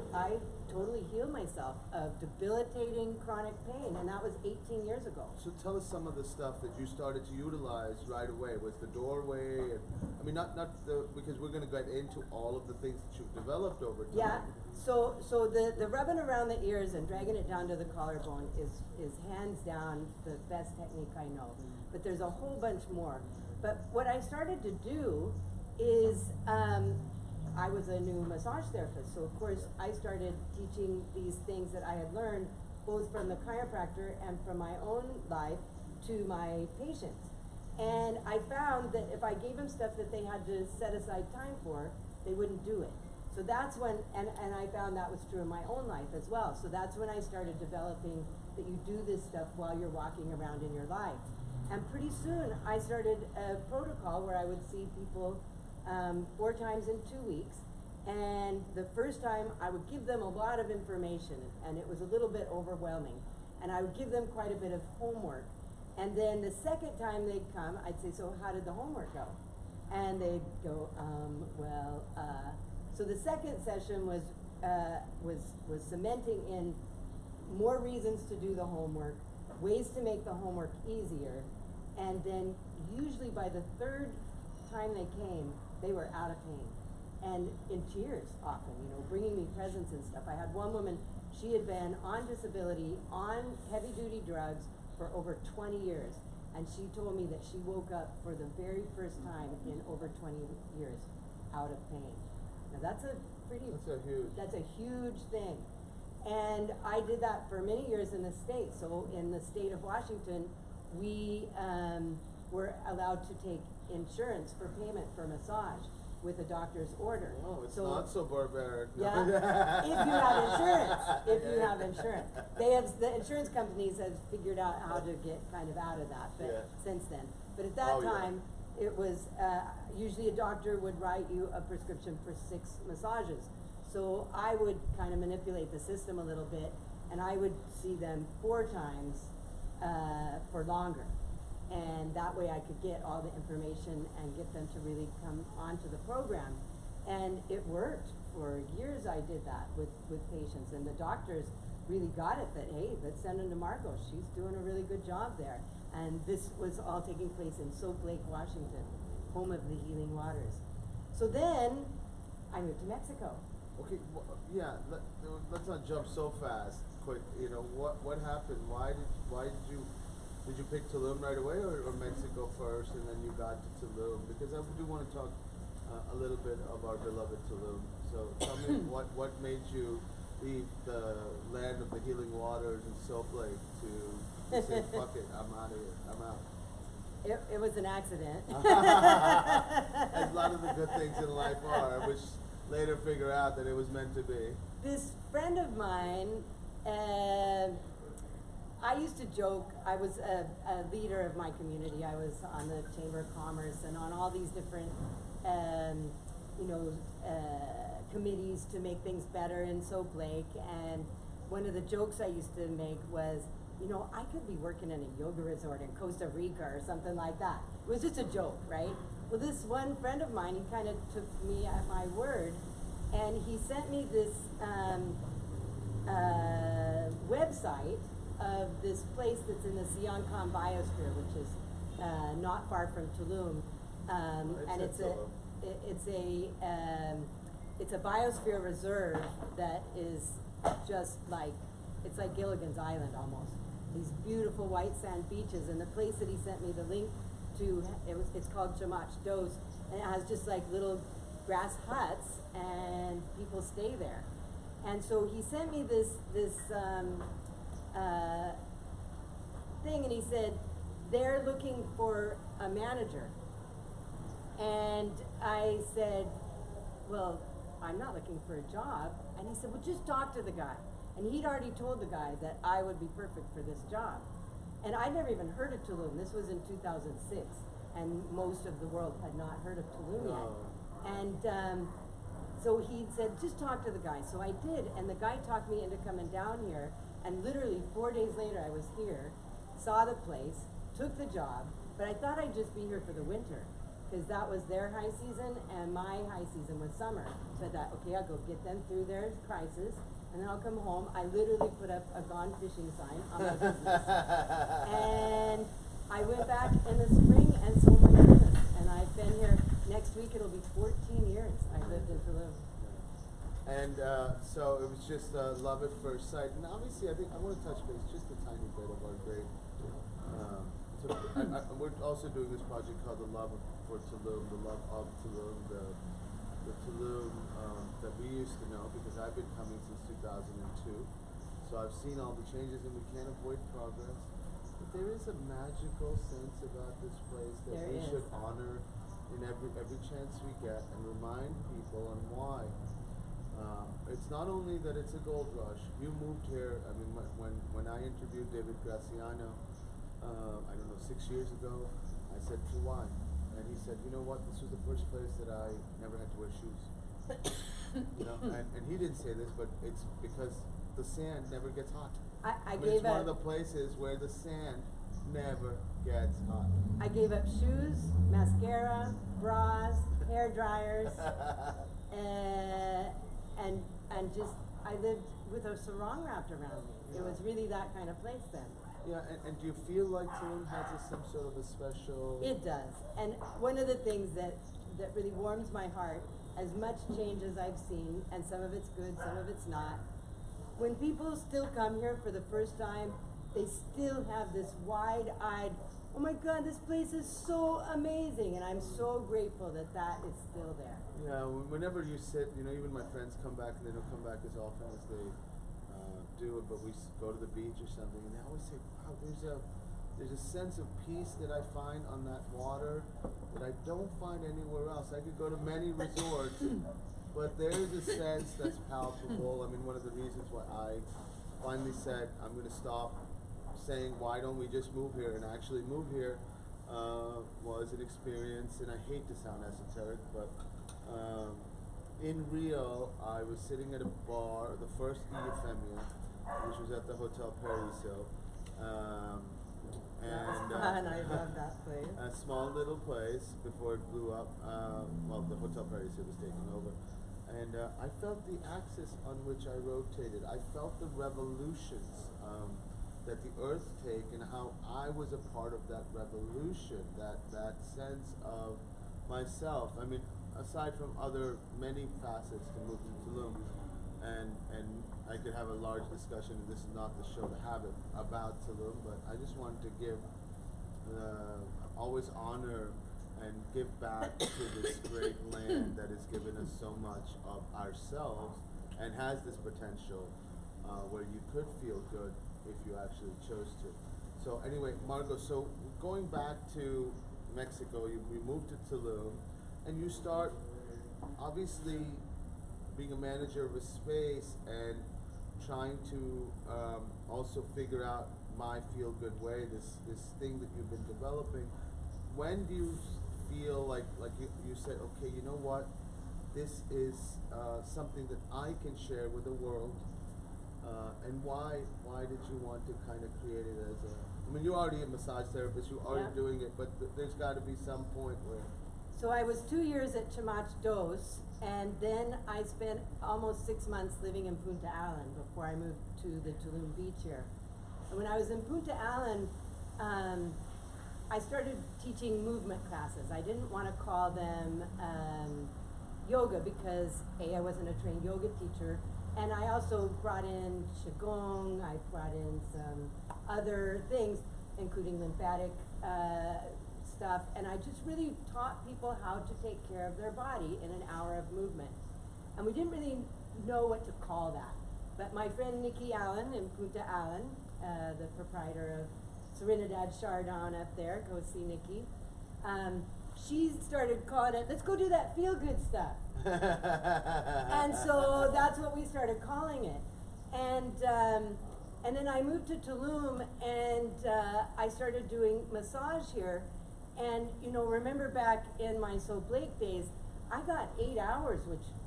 totally healed myself of debilitating chronic pain, and that was 18 years ago. So tell us some of the stuff that you started to utilize right away. Was the doorway, and I mean, not the, because we're going to get into all of the things that you've developed over time. Yeah. So the rubbing around the ears and dragging it down to the collarbone is hands down the best technique I know. But there's a whole bunch more. But what I started to do is I was a new massage therapist, so of course I started teaching these things that I had learned both from the chiropractor and from my own life to my patients. And I found that if I gave them stuff that they had to set aside time for, they wouldn't do it. So that's when, and I found that was true in my own life as well. So that's when I started developing that you do this stuff while you're walking around in your life. And pretty soon I started a protocol where I would see people 4 times in 2 weeks, and the first time I would give them a lot of information, and it was a little bit overwhelming, and I would give them quite a bit of homework, and then the second time they'd come, I'd say, so how did the homework go? And they'd go, so the second session was cementing in more reasons to do the homework, ways to make the homework easier, and then usually by the third time they came, they were out of pain and in tears often, you know, bringing me presents and stuff. I had one woman, she had been on disability, on heavy duty drugs for over 20 years, and she told me that she woke up for the very first time in over 20 years out of pain. Now that's a huge thing. And I did that for many years in the state. So in the state of Washington, we were allowed to take insurance for payment for massage with a doctor's order. Oh, it's not so barbaric. Yeah, if you have insurance. If you have insurance. The insurance companies have figured out how to get kind of out of that since then. But at that time, it was usually a doctor would write you a prescription for 6 massages. So I would kind of manipulate the system a little bit, and I would see them 4 times for longer. And that way I could get all the information and get them to really come onto the program. And it worked. For years I did that with patients, and the doctors really got it that, hey, let's send them to Margot. She's doing a really good job there. And this was all taking place in Soap Lake, Washington, home of the healing waters. So then I moved to Mexico. Okay, let's not jump so fast. Quick, you know, what happened? Why did you pick Tulum right away, or Mexico first, and then you got to Tulum? Because I do want to talk a little bit of our beloved Tulum. So tell me what made you leave the land of the healing waters in Soap Lake to say, fuck it, I'm out of here, I'm out. It was an accident. As a lot of the good things in life are, which later figure out that it was meant to be. This friend of mine, I used to joke, I was a leader of my community. I was on the Chamber of Commerce and on all these different, committees to make things better in Soap Lake. And one of the jokes I used to make was, I could be working in a yoga resort in Costa Rica or something like that. It was just a joke, right? Well, this one friend of mine, he kind of took me at my word, and he sent me this website of this place that's in the Siancon Biosphere, which is not far from Tulum, and it's a biosphere reserve that is just like, it's like Gilligan's Island almost. These beautiful white sand beaches, and the place that he sent me the link to, it's called Chamach Dos, and it has just like little grass huts, and people stay there. And so he sent me this thing, and he said, they're looking for a manager. And I said, well, I'm not looking for a job. And he said, well, just talk to the guy. And he'd already told the guy that I would be perfect for this job. And I'd never even heard of Tulum. This was in 2006, and most of the world had not heard of Tulum yet. And so he said, just talk to the guy. So I did, and the guy talked me into coming down here, and literally 4 days later I was here, saw the place, took the job, but I thought I'd just be here for the winter, because that was their high season, and my high season was summer. So I thought, okay, I'll go get them through their crisis, and then I'll come home. I literally put up a gone fishing sign on my business. And I went back in the spring and sold my business. And I've been here, next week it'll be 14 years I've lived in Tulum. And so it was just love at first sight. And obviously, I think I want to touch base just a tiny bit of our great. We're also doing this project called The Love for Tulum, the love of Tulum, the Tulum that we used to know, because I've been coming since 2002. So I've seen all the changes, and we can't avoid progress. But there is a magical sense about this place that we should honor in every chance we get, and remind people on why. It's not only that it's a gold rush. You moved here. I mean, when I interviewed David Graciano, I don't know, 6 years ago, I said, for why? And he said, you know what, this was the first place that I never had to wear shoes. And he didn't say this, but it's because the sand never gets hot. It's one of the places where the sand never gets hot. I gave up shoes, mascara, bras, hair dryers, and just, I lived with a sarong wrapped around me. It was really that kind of place then. Yeah, and do you feel like Tulum has some sort of a special... It does. And one of the things that really warms my heart, as much change as I've seen, and some of it's good, some of it's not, when people still come here for the first time, they still have this wide-eyed, oh my God, this place is so amazing, and I'm so grateful that is still there. Yeah, whenever you sit, even my friends come back, and they don't come back as often as they do it, but we go to the beach or something, and they always say, wow, there's a sense of peace that I find on that water that I don't find anywhere else. I could go to many resorts, but there is a sense that's palpable. I mean, one of the reasons why I finally said I'm going to stop saying, why don't we just move here, and actually move here was an experience, and I hate to sound esoteric, but in Rio, I was sitting at a bar, the first Euphemeia, which was at the Hotel Paraiso, and I love that place. a small little place before it blew up. The Hotel Paraiso was taken over, and I felt the axis on which I rotated. I felt the revolutions that the Earth take, and how I was a part of that revolution. That sense of myself. I mean, aside from other many facets to move to Tulum, and I could have a large discussion, and this is not the show to have it, about Tulum, but I just wanted to give, always honor and give back to this great land that has given us so much of ourselves, and has this potential where you could feel good if you actually chose to. So anyway, Margot, so going back to Mexico, we moved to Tulum, and you start obviously being a manager of a space and trying to also figure out my feel good way, this thing that you've been developing. When do you feel like you said, okay, you know what, this is something that I can share with the world, and why did you want to kind of create it as a, I mean, you're already a massage therapist, you're already Yeah. doing it, but there's got to be some point where. So I was 2 years at Chamach Dos, and then I spent almost 6 months living in Punta Allen before I moved to the Tulum beach here. And when I was in Punta Allen, I started teaching movement classes. I didn't want to call them yoga because I wasn't a trained yoga teacher, and I also brought in Qigong, I brought in some other things, including lymphatic stuff, and I just really taught people how to take care of their body in an hour of movement. And we didn't really know what to call that. But my friend Nikki Allen in Punta Allen, the proprietor of Serenidad Chardon up there, go see Nikki, she started calling it, let's go do that feel-good stuff. And so that's what we started calling it. And then I moved to Tulum, and I started doing massage here. And you know, remember back in my So Blake days, I got 8 hours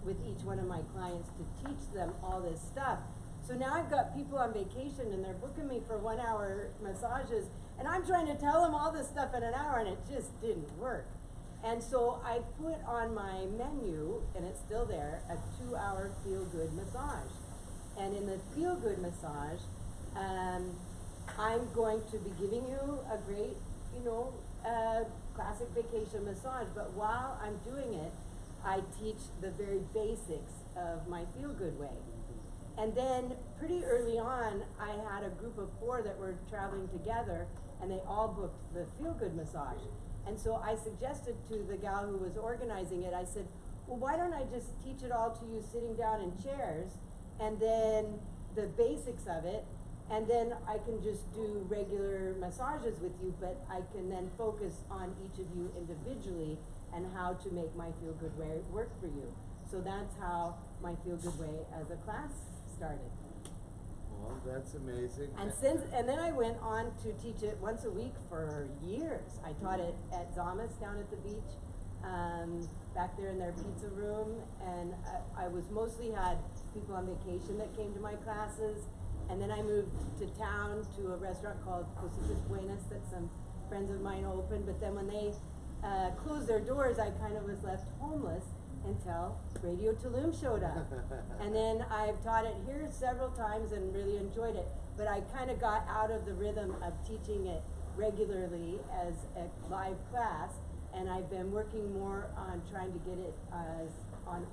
with each one of my clients to teach them all this stuff. So now I've got people on vacation and they're booking me for 1 hour massages, and I'm trying to tell them all this stuff in an hour, and it just didn't work. And so I put on my menu, and it's still there, a 2-hour feel-good massage. And in the feel-good massage, I'm going to be giving you a great, you know, classic vacation massage, but while I'm doing it, I teach the very basics of my feel-good way. And then pretty early on, I had a group of 4 that were traveling together, and they all booked the feel-good massage. And so I suggested to the gal who was organizing it, I said, well, why don't I just teach it all to you sitting down in chairs, and then the basics of it, and then I can just do regular massages with you, but I can then focus on each of you individually and how to make my Feel Good Way work for you. So that's how my Feel Good Way as a class started. Well, that's amazing. And then I went on to teach it once a week for years. I taught it at Zamas down at the beach, back there in their pizza room, and I was mostly had people on vacation that came to my classes. And then I moved to town to a restaurant called Cositas Buenas that some friends of mine opened. But then when they closed their doors, I kind of was left homeless until Radio Tulum showed up. And then I've taught it here several times and really enjoyed it. But I kind of got out of the rhythm of teaching it regularly as a live class. And I've been working more on trying to get it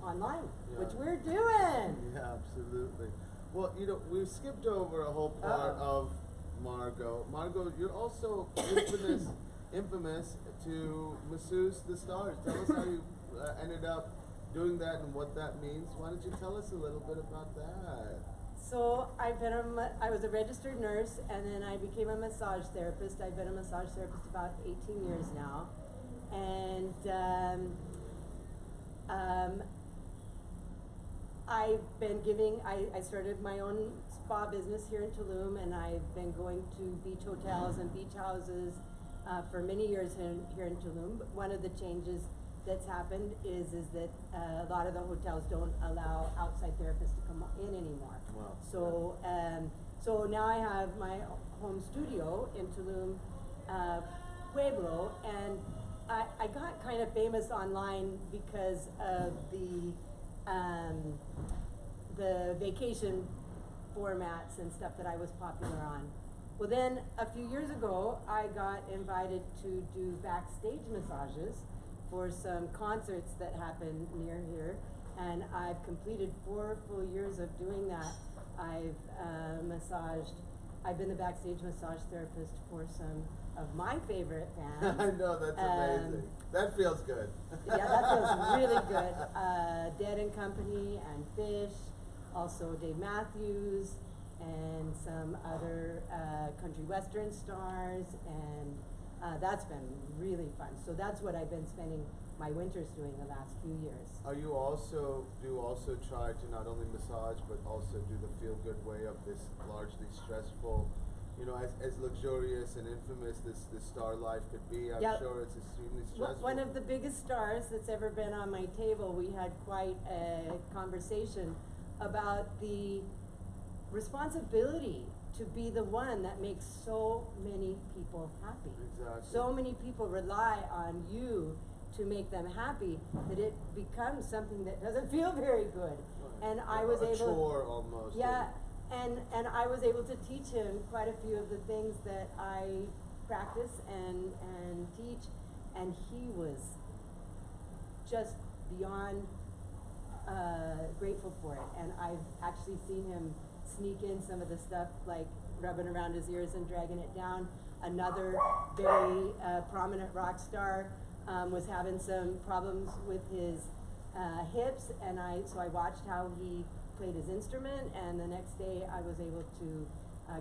online, which we're doing. Yeah, absolutely. Well, you know, we've skipped over a whole part of Margot. Margot, you're also infamous to masseuse the stars. Tell us how you ended up doing that and what that means. Why don't you tell us a little bit about that? So I was a registered nurse, and then I became a massage therapist. I've been a massage therapist about 18 years now. And I've been I started my own spa business here in Tulum, and I've been going to beach hotels and beach houses for many years here in Tulum. But one of the changes that's happened is that a lot of the hotels don't allow outside therapists to come in anymore. Wow. So, so now I have my home studio in Tulum, Pueblo, and I got kind of famous online because of the vacation formats and stuff that I was popular on. Well, then a few years ago, I got invited to do backstage massages for some concerts that happened near here, and I've completed 4 full years of doing that. I've I've been the backstage massage therapist for some of my favorite bands. I know, that's amazing. That feels good. Yeah, that feels really good. Dead and Company and Fish, also Dave Matthews, and some some other country western stars, and that's been really fun. So that's what I've been spending my winters doing the last few years. Do you also try to not only massage but also do the feel good way of this largely stressful, you know, as luxurious and infamous this star life could be? I'm Yep. sure it's extremely stressful. One of the biggest stars that's ever been on my table, we had quite a conversation about the responsibility to be the one that makes so many people happy. Exactly. So many people rely on you to make them happy that it becomes something that doesn't feel very good. Right. And I was a able chore almost. Yeah, and I was able to teach him quite a few of the things that I practice and teach, and he was just beyond grateful for it. And I've actually seen him sneak in some of the stuff like rubbing around his ears and dragging it down. Another very prominent rock star was having some problems with his hips, and so I watched how he played his instrument, and the next day I was able to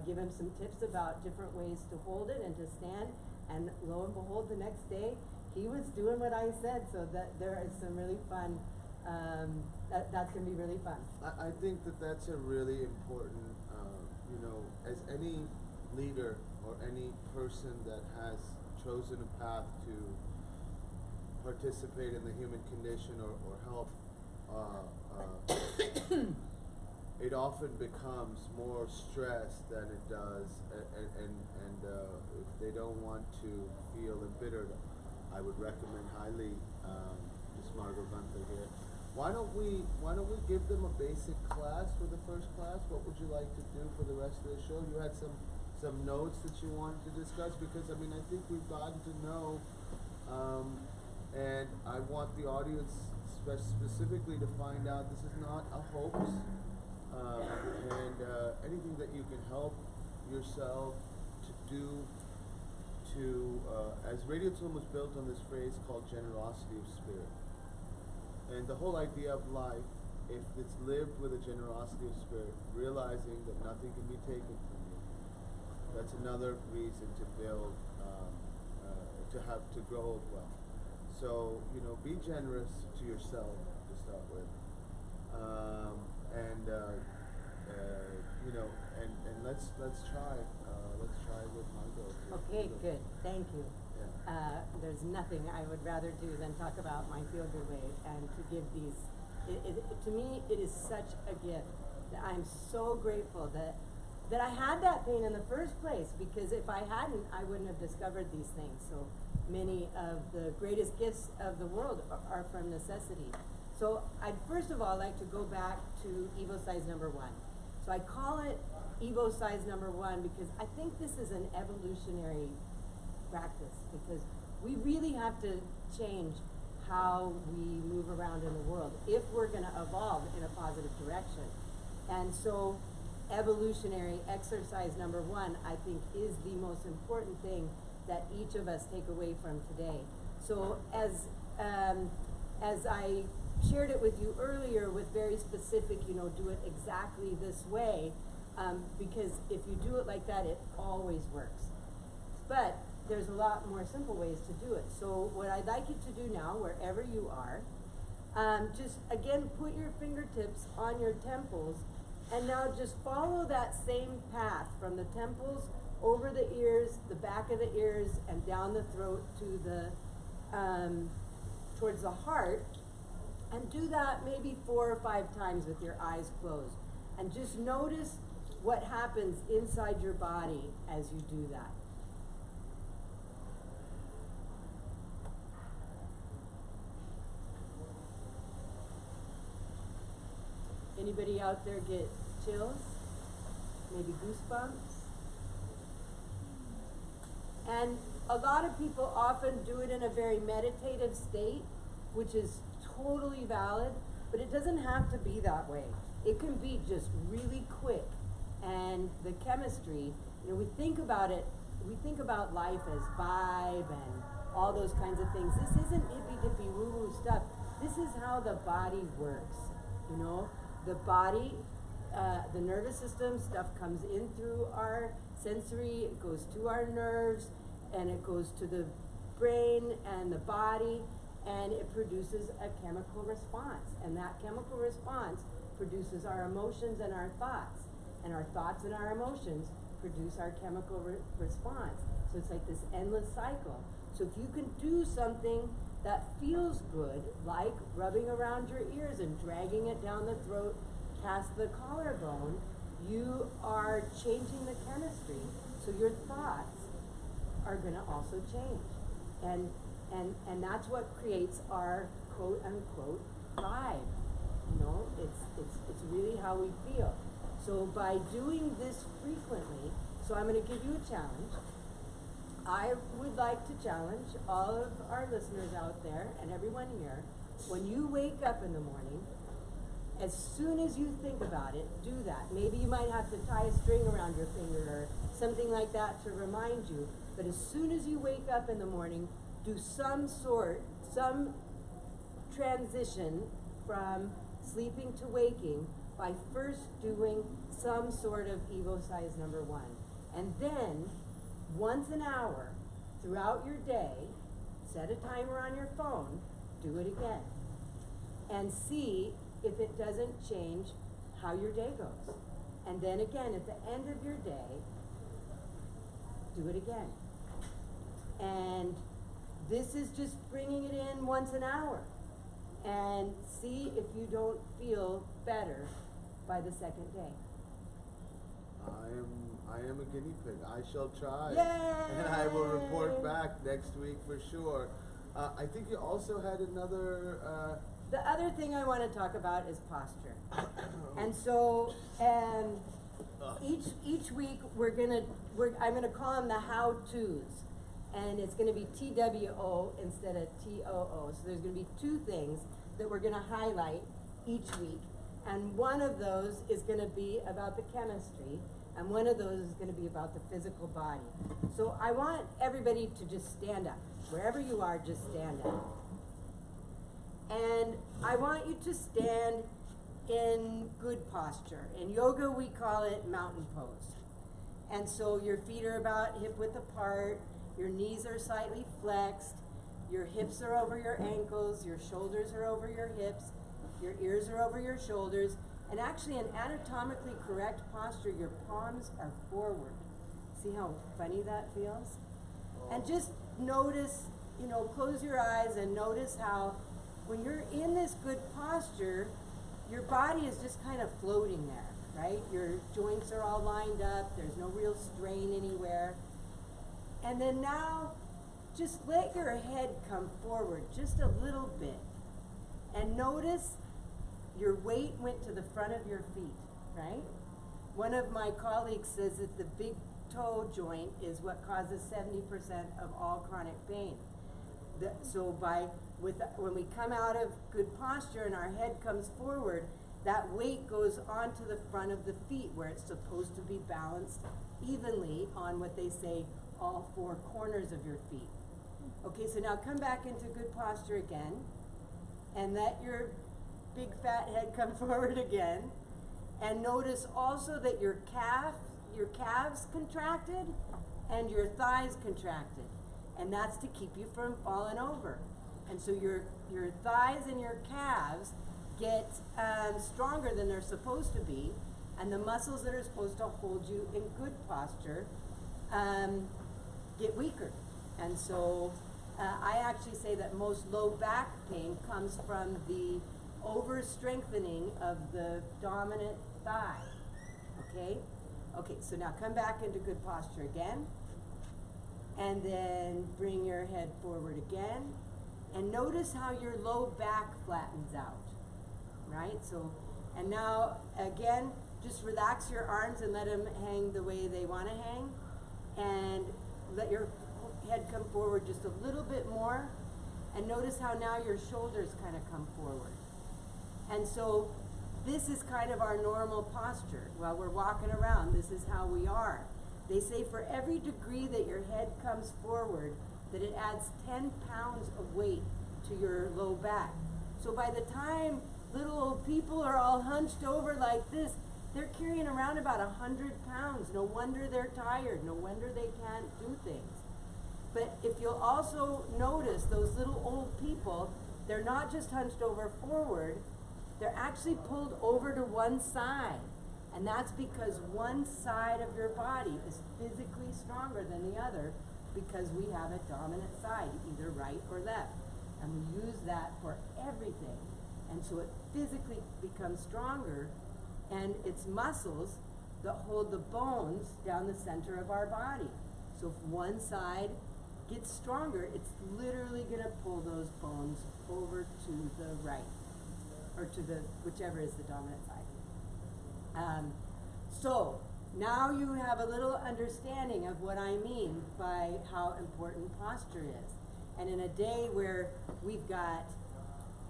give him some tips about different ways to hold it and to stand, and lo and behold, the next day he was doing what I said. So that there is some really fun, that's going to be really fun. I think that's a really important, you know, as any leader or any person that has chosen a path to participate in the human condition or help, it often becomes more stress than it does, and if they don't want to feel embittered, I would recommend highly Ms. Margot Gunther here. Why don't we give them a basic class for the first class? What would you like to do for the rest of the show? You had some notes that you wanted to discuss, because I mean I think we've gotten to know, and I want the audience specifically to find out this is not a hoax, and anything that you can help yourself to do to, as Radio Tulum was built on this phrase called generosity of spirit. And the whole idea of life, if it's lived with a generosity of spirit, realizing that nothing can be taken from you, that's another reason to build, to grow well. So, you know, be generous to yourself to start with, you know, and let's try with Margot. Okay, good, thank you. Yeah. There's nothing I would rather do than talk about my feel good way and to give these. To me, it is such a gift. I'm so grateful that I had that pain in the first place, because if I hadn't, I wouldn't have discovered these things. So many of the greatest gifts of the world are from necessity. So I'd first of all like to go back to Evo size number 1. So I call it Evo size number 1 because I think this is an evolutionary practice, because we really have to change how we move around in the world if we're going to evolve in a positive direction. And so evolutionary exercise number 1, I think, is the most important thing that each of us take away from today. So as I shared it with you earlier with very specific, you know, do it exactly this way, because if you do it like that, it always works. But there's a lot more simple ways to do it. So what I'd like you to do now, wherever you are, just again put your fingertips on your temples, and now just follow that same path from the temples over the ears, the back of the ears, and down the throat to the towards the heart, and do that maybe 4 or 5 times with your eyes closed, and just notice what happens inside your body as you do that. Anybody out there get chills? Maybe goosebumps? And a lot of people often do it in a very meditative state, which is totally valid, but it doesn't have to be that way. It can be just really quick. And the chemistry, you know, we think about life as vibe and all those kinds of things. This isn't hippy-dippy woo-woo stuff. This is how the body works, you know? The body the nervous system, stuff comes in through our sensory, it goes to our nerves, and it goes to the brain and the body, and it produces a chemical response. And that chemical response produces our emotions and our thoughts. And our thoughts and our emotions produce our chemical response. So it's like this endless cycle. So if you can do something that feels good, like rubbing around your ears and dragging it down the throat past the collarbone, you are changing the chemistry. So your thoughts are going to also change. And that's what creates our quote unquote vibe. You know, it's really how we feel. So by doing this frequently, so I'm going to give you a challenge. I would like to challenge all of our listeners out there and everyone here, when you wake up in the morning, as soon as you think about it, do that. Maybe you might have to tie a string around your finger or something like that to remind you. But as soon as you wake up in the morning, do some transition from sleeping to waking by first doing some sort of Evo size number 1. And then, once an hour throughout your day, set a timer on your phone, do it again. And see if it doesn't change how your day goes. And then again, at the end of your day, do it again. And this is just bringing it in once an hour. And see if you don't feel better by the second day. I am a guinea pig. I shall try. Yay! And I will report back next week for sure. I think you also had another. The other thing I want to talk about is posture. And so, each week I'm gonna call them the how-tos, and it's gonna be TWO instead of TOO. So there's gonna be 2 things that we're gonna highlight each week, and one of those is gonna be about the chemistry, and one of those is gonna be about the physical body. So I want everybody to just stand up. Wherever you are, just stand up. And I want you to stand in good posture. In yoga, we call it mountain pose. And so your feet are about hip width apart, your knees are slightly flexed, your hips are over your ankles, your shoulders are over your hips, your ears are over your shoulders, and actually in anatomically correct posture, your palms are forward. See how funny that feels? And just notice, close your eyes and notice how when you're in this good posture, your body is just kind of floating there, right? Your joints are all lined up, there's no real strain anywhere. And then now, just let your head come forward just a little bit. And notice your weight went to the front of your feet, right? One of my colleagues says that the big toe joint is what causes 70% of all chronic pain. When we come out of good posture and our head comes forward, that weight goes onto the front of the feet where it's supposed to be balanced evenly on what they say all 4 corners of your feet. Okay, so now come back into good posture again and let your big fat head come forward again. And notice also that your calves contracted and your thighs contracted. And that's to keep you from falling over. And so your thighs and your calves get stronger than they're supposed to be, and the muscles that are supposed to hold you in good posture get weaker. And so I actually say that most low back pain comes from the over-strengthening of the dominant thigh. Okay? Okay, so now come back into good posture again. And then bring your head forward again. And notice how your low back flattens out, right? So, and now, again, just relax your arms and let them hang the way they want to hang. And let your head come forward just a little bit more. And notice how now your shoulders kind of come forward. And so, this is kind of our normal posture. While we're walking around, this is how we are. They say for every degree that your head comes forward, that it adds 10 pounds of weight to your low back. So by the time little old people are all hunched over like this, they're carrying around about 100 pounds. No wonder they're tired. No wonder they can't do things. But if you'll also notice those little old people, they're not just hunched over forward, they're actually pulled over to one side. And that's because one side of your body is physically stronger than the other because we have a dominant side, either right or left. And we use that for everything. And so it physically becomes stronger, and it's muscles that hold the bones down the center of our body. So if one side gets stronger, it's literally gonna pull those bones over to the right, or to the, whichever is the dominant side. So now you have a little understanding of what I mean by how important posture is. And in a day where we've got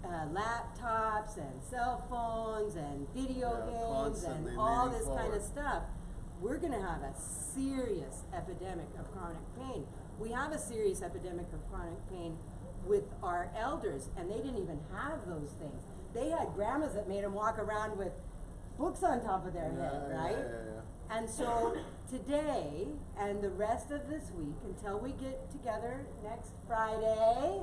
laptops and cell phones and video games and all this kind of stuff, we're going to have a serious epidemic of chronic pain. We have a serious epidemic of chronic pain with our elders, and they didn't even have those things. They had grandmas that made them walk around with books on top of their head, right? And so today and the rest of this week, until we get together next Friday,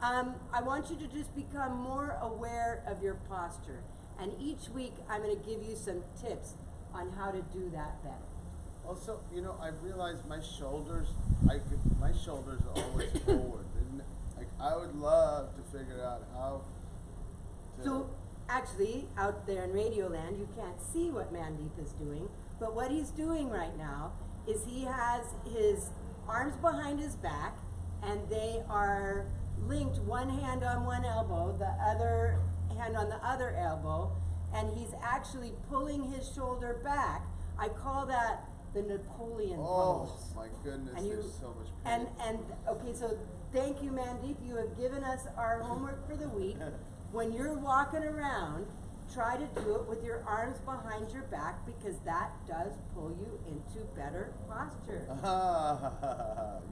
I want you to just become more aware of your posture. And each week I'm going to give you some tips on how to do that better. Also, you know, I realized my shoulders are always forward. Like, I would love to figure out how to... So, actually, out there in Radio Land, you can't see what Mandeep is doing, but what he's doing right now is he has his arms behind his back, and they are linked, one hand on one elbow, the other hand on the other elbow, and he's actually pulling his shoulder back. I call that the Napoleon pose. Oh my goodness, And there's so much pain. And okay, so thank you, Mandeep. You have given us our homework for the week. When you're walking around, try to do it with your arms behind your back, because that does pull you into better posture.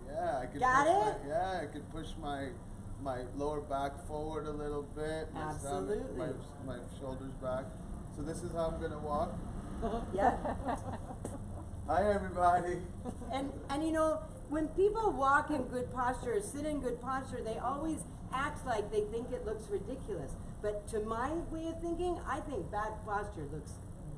Yeah, I could Got push it? I could push my lower back forward a little bit. My stomach, Absolutely. my shoulders back. So this is how I'm gonna walk. Yeah. Hi everybody. And you know, when people walk in good posture or sit in good posture, they always act like they think it looks ridiculous. But to my way of thinking, I think bad posture looks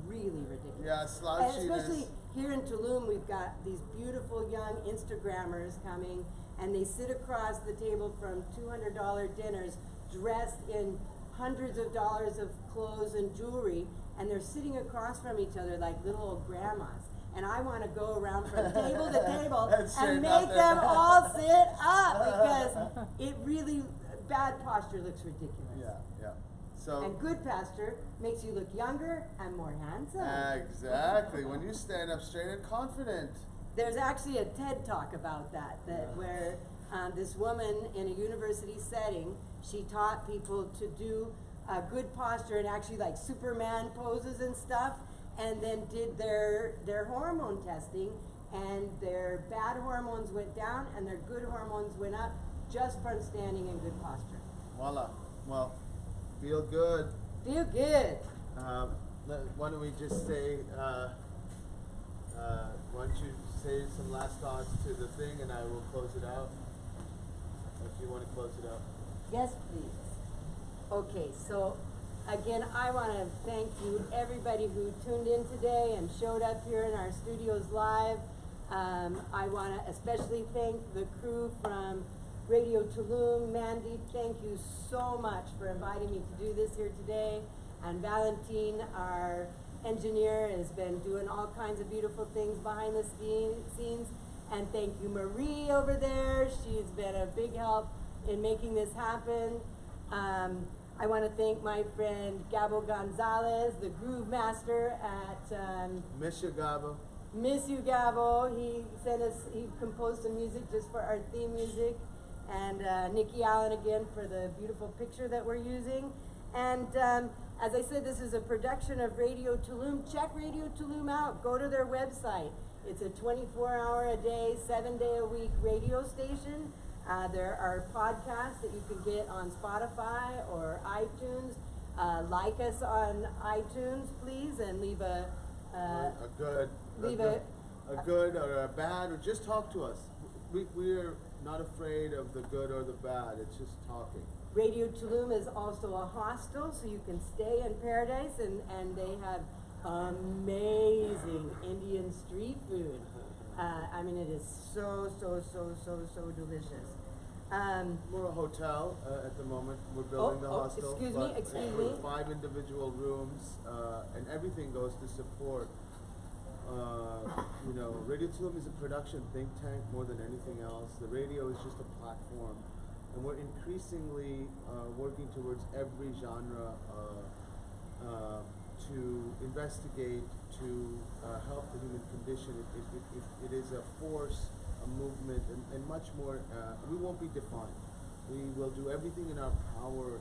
really ridiculous. Yeah, And slouchiness. especially here in Tulum, we've got these beautiful young Instagrammers coming, and they sit across the table from $200 dinners dressed in hundreds of dollars of clothes and jewelry, and they're sitting across from each other like little old grandmas. And I want to go around from table to table and make them all sit up, because it really, bad posture looks ridiculous. Yeah. So And good posture makes you look younger and more handsome. exactly. When you stand up straight and confident. There's actually a TED Talk about that, where this woman in a university setting, she taught people to do good posture and actually like Superman poses and stuff, and then did their hormone testing, and their bad hormones went down and their good hormones went up just from standing in good posture. Voila. Well, feel good. Feel good. Why don't we just say, why don't you say some last thoughts to the thing, and I will close it out. If you want to close it out. Yes, please. Okay, so again, I want to thank you, everybody who tuned in today and showed up here in our studios live. I want to especially thank the crew from Radio Tulum. Mandeep, thank you so much for inviting me to do this here today. And Valentine, our engineer, has been doing all kinds of beautiful things behind the scenes. And thank you, Marie, over there. She's been a big help in making this happen. I want to thank my friend Gabo Gonzalez, the groove master at Miss you, Gabo. Miss You Gabo. He composed some music just for our theme music. And Nikki Allen again for the beautiful picture that we're using. And as I said, this is a production of Radio Tulum. Check Radio Tulum out. Go to their website. It's a 24-hour-a-day, 7-day-a-week radio station. There are podcasts that you can get on Spotify or iTunes. like us on iTunes, please, and leave a leave a good or a bad, or just talk to us. We're not afraid of the good or the bad. It's just talking. Radio Tulum is also a hostel, so you can stay in paradise, and they have amazing Indian street food. I mean, it is so delicious. We're a hotel at the moment. We're building the hostel. Excuse me. With 5 individual rooms, and everything goes to support. Radio Tulum is a production think tank more than anything else. The radio is just a platform, and we're increasingly working towards every genre to investigate, to help the human condition. It is a force, a movement, and much more. We won't be defined. We will do everything in our power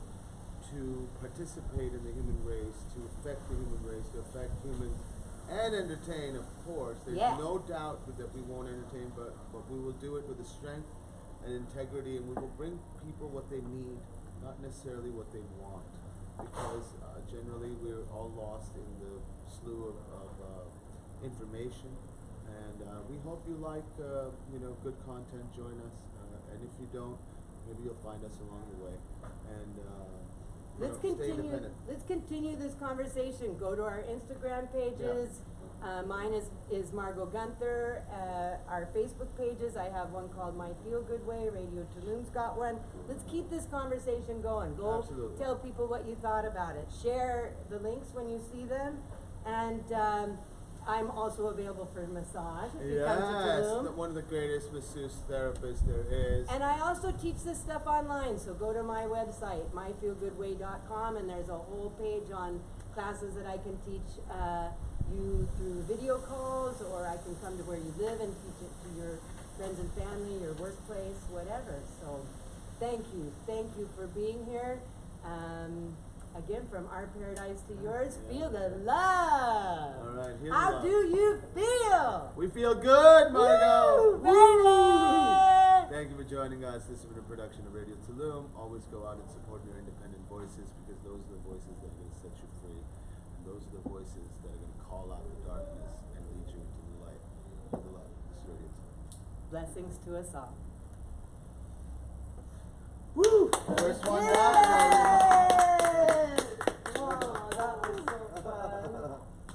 to participate in the human race, to affect the human race, to affect humans, and entertain, of course. There's no doubt that we won't entertain, but we will do it with the strength and integrity, and we will bring people what they need, not necessarily what they want, because generally we're all lost in the slew of information, and we hope you like good content. Join us, and if you don't, maybe you'll find us along the way, and Let's continue this conversation. Go to our Instagram pages. Mine is Margot Gunther. Our Facebook pages, I have one called My Feel Good Way. Radio Tulum's got one. Let's keep this conversation going. Go tell people what you thought about it. Share the links when you see them. And I'm also available for massage if you come to Tulum. One of the greatest masseuse therapists there is. And I also teach this stuff online, so go to my website, myfeelgoodway.com, and there's a whole page on classes that I can teach you through video calls, or I can come to where you live and teach it to your friends and family, your workplace, whatever. So thank you for being here. Again, from our paradise to yours, feel the love. All right, How do you feel? We feel good, Margot. Woo, baby! Thank you for joining us. This has been a production of Radio Tulum. Always go out and support your independent voices, because those are the voices that are going to set you free. And those are the voices that are going to call out the darkness and lead you into the light. Feel the love. This is Radio Tulum. Blessings to us all. Woo! First one down.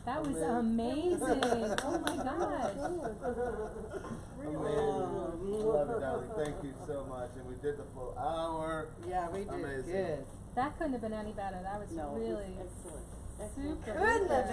That was amazing. Oh my gosh. Amazing. Love it, darling. Thank you so much. And we did the full hour. Yeah, we did Amazing. good. That couldn't have been any better. That was really Excellent. super. Couldn't have good.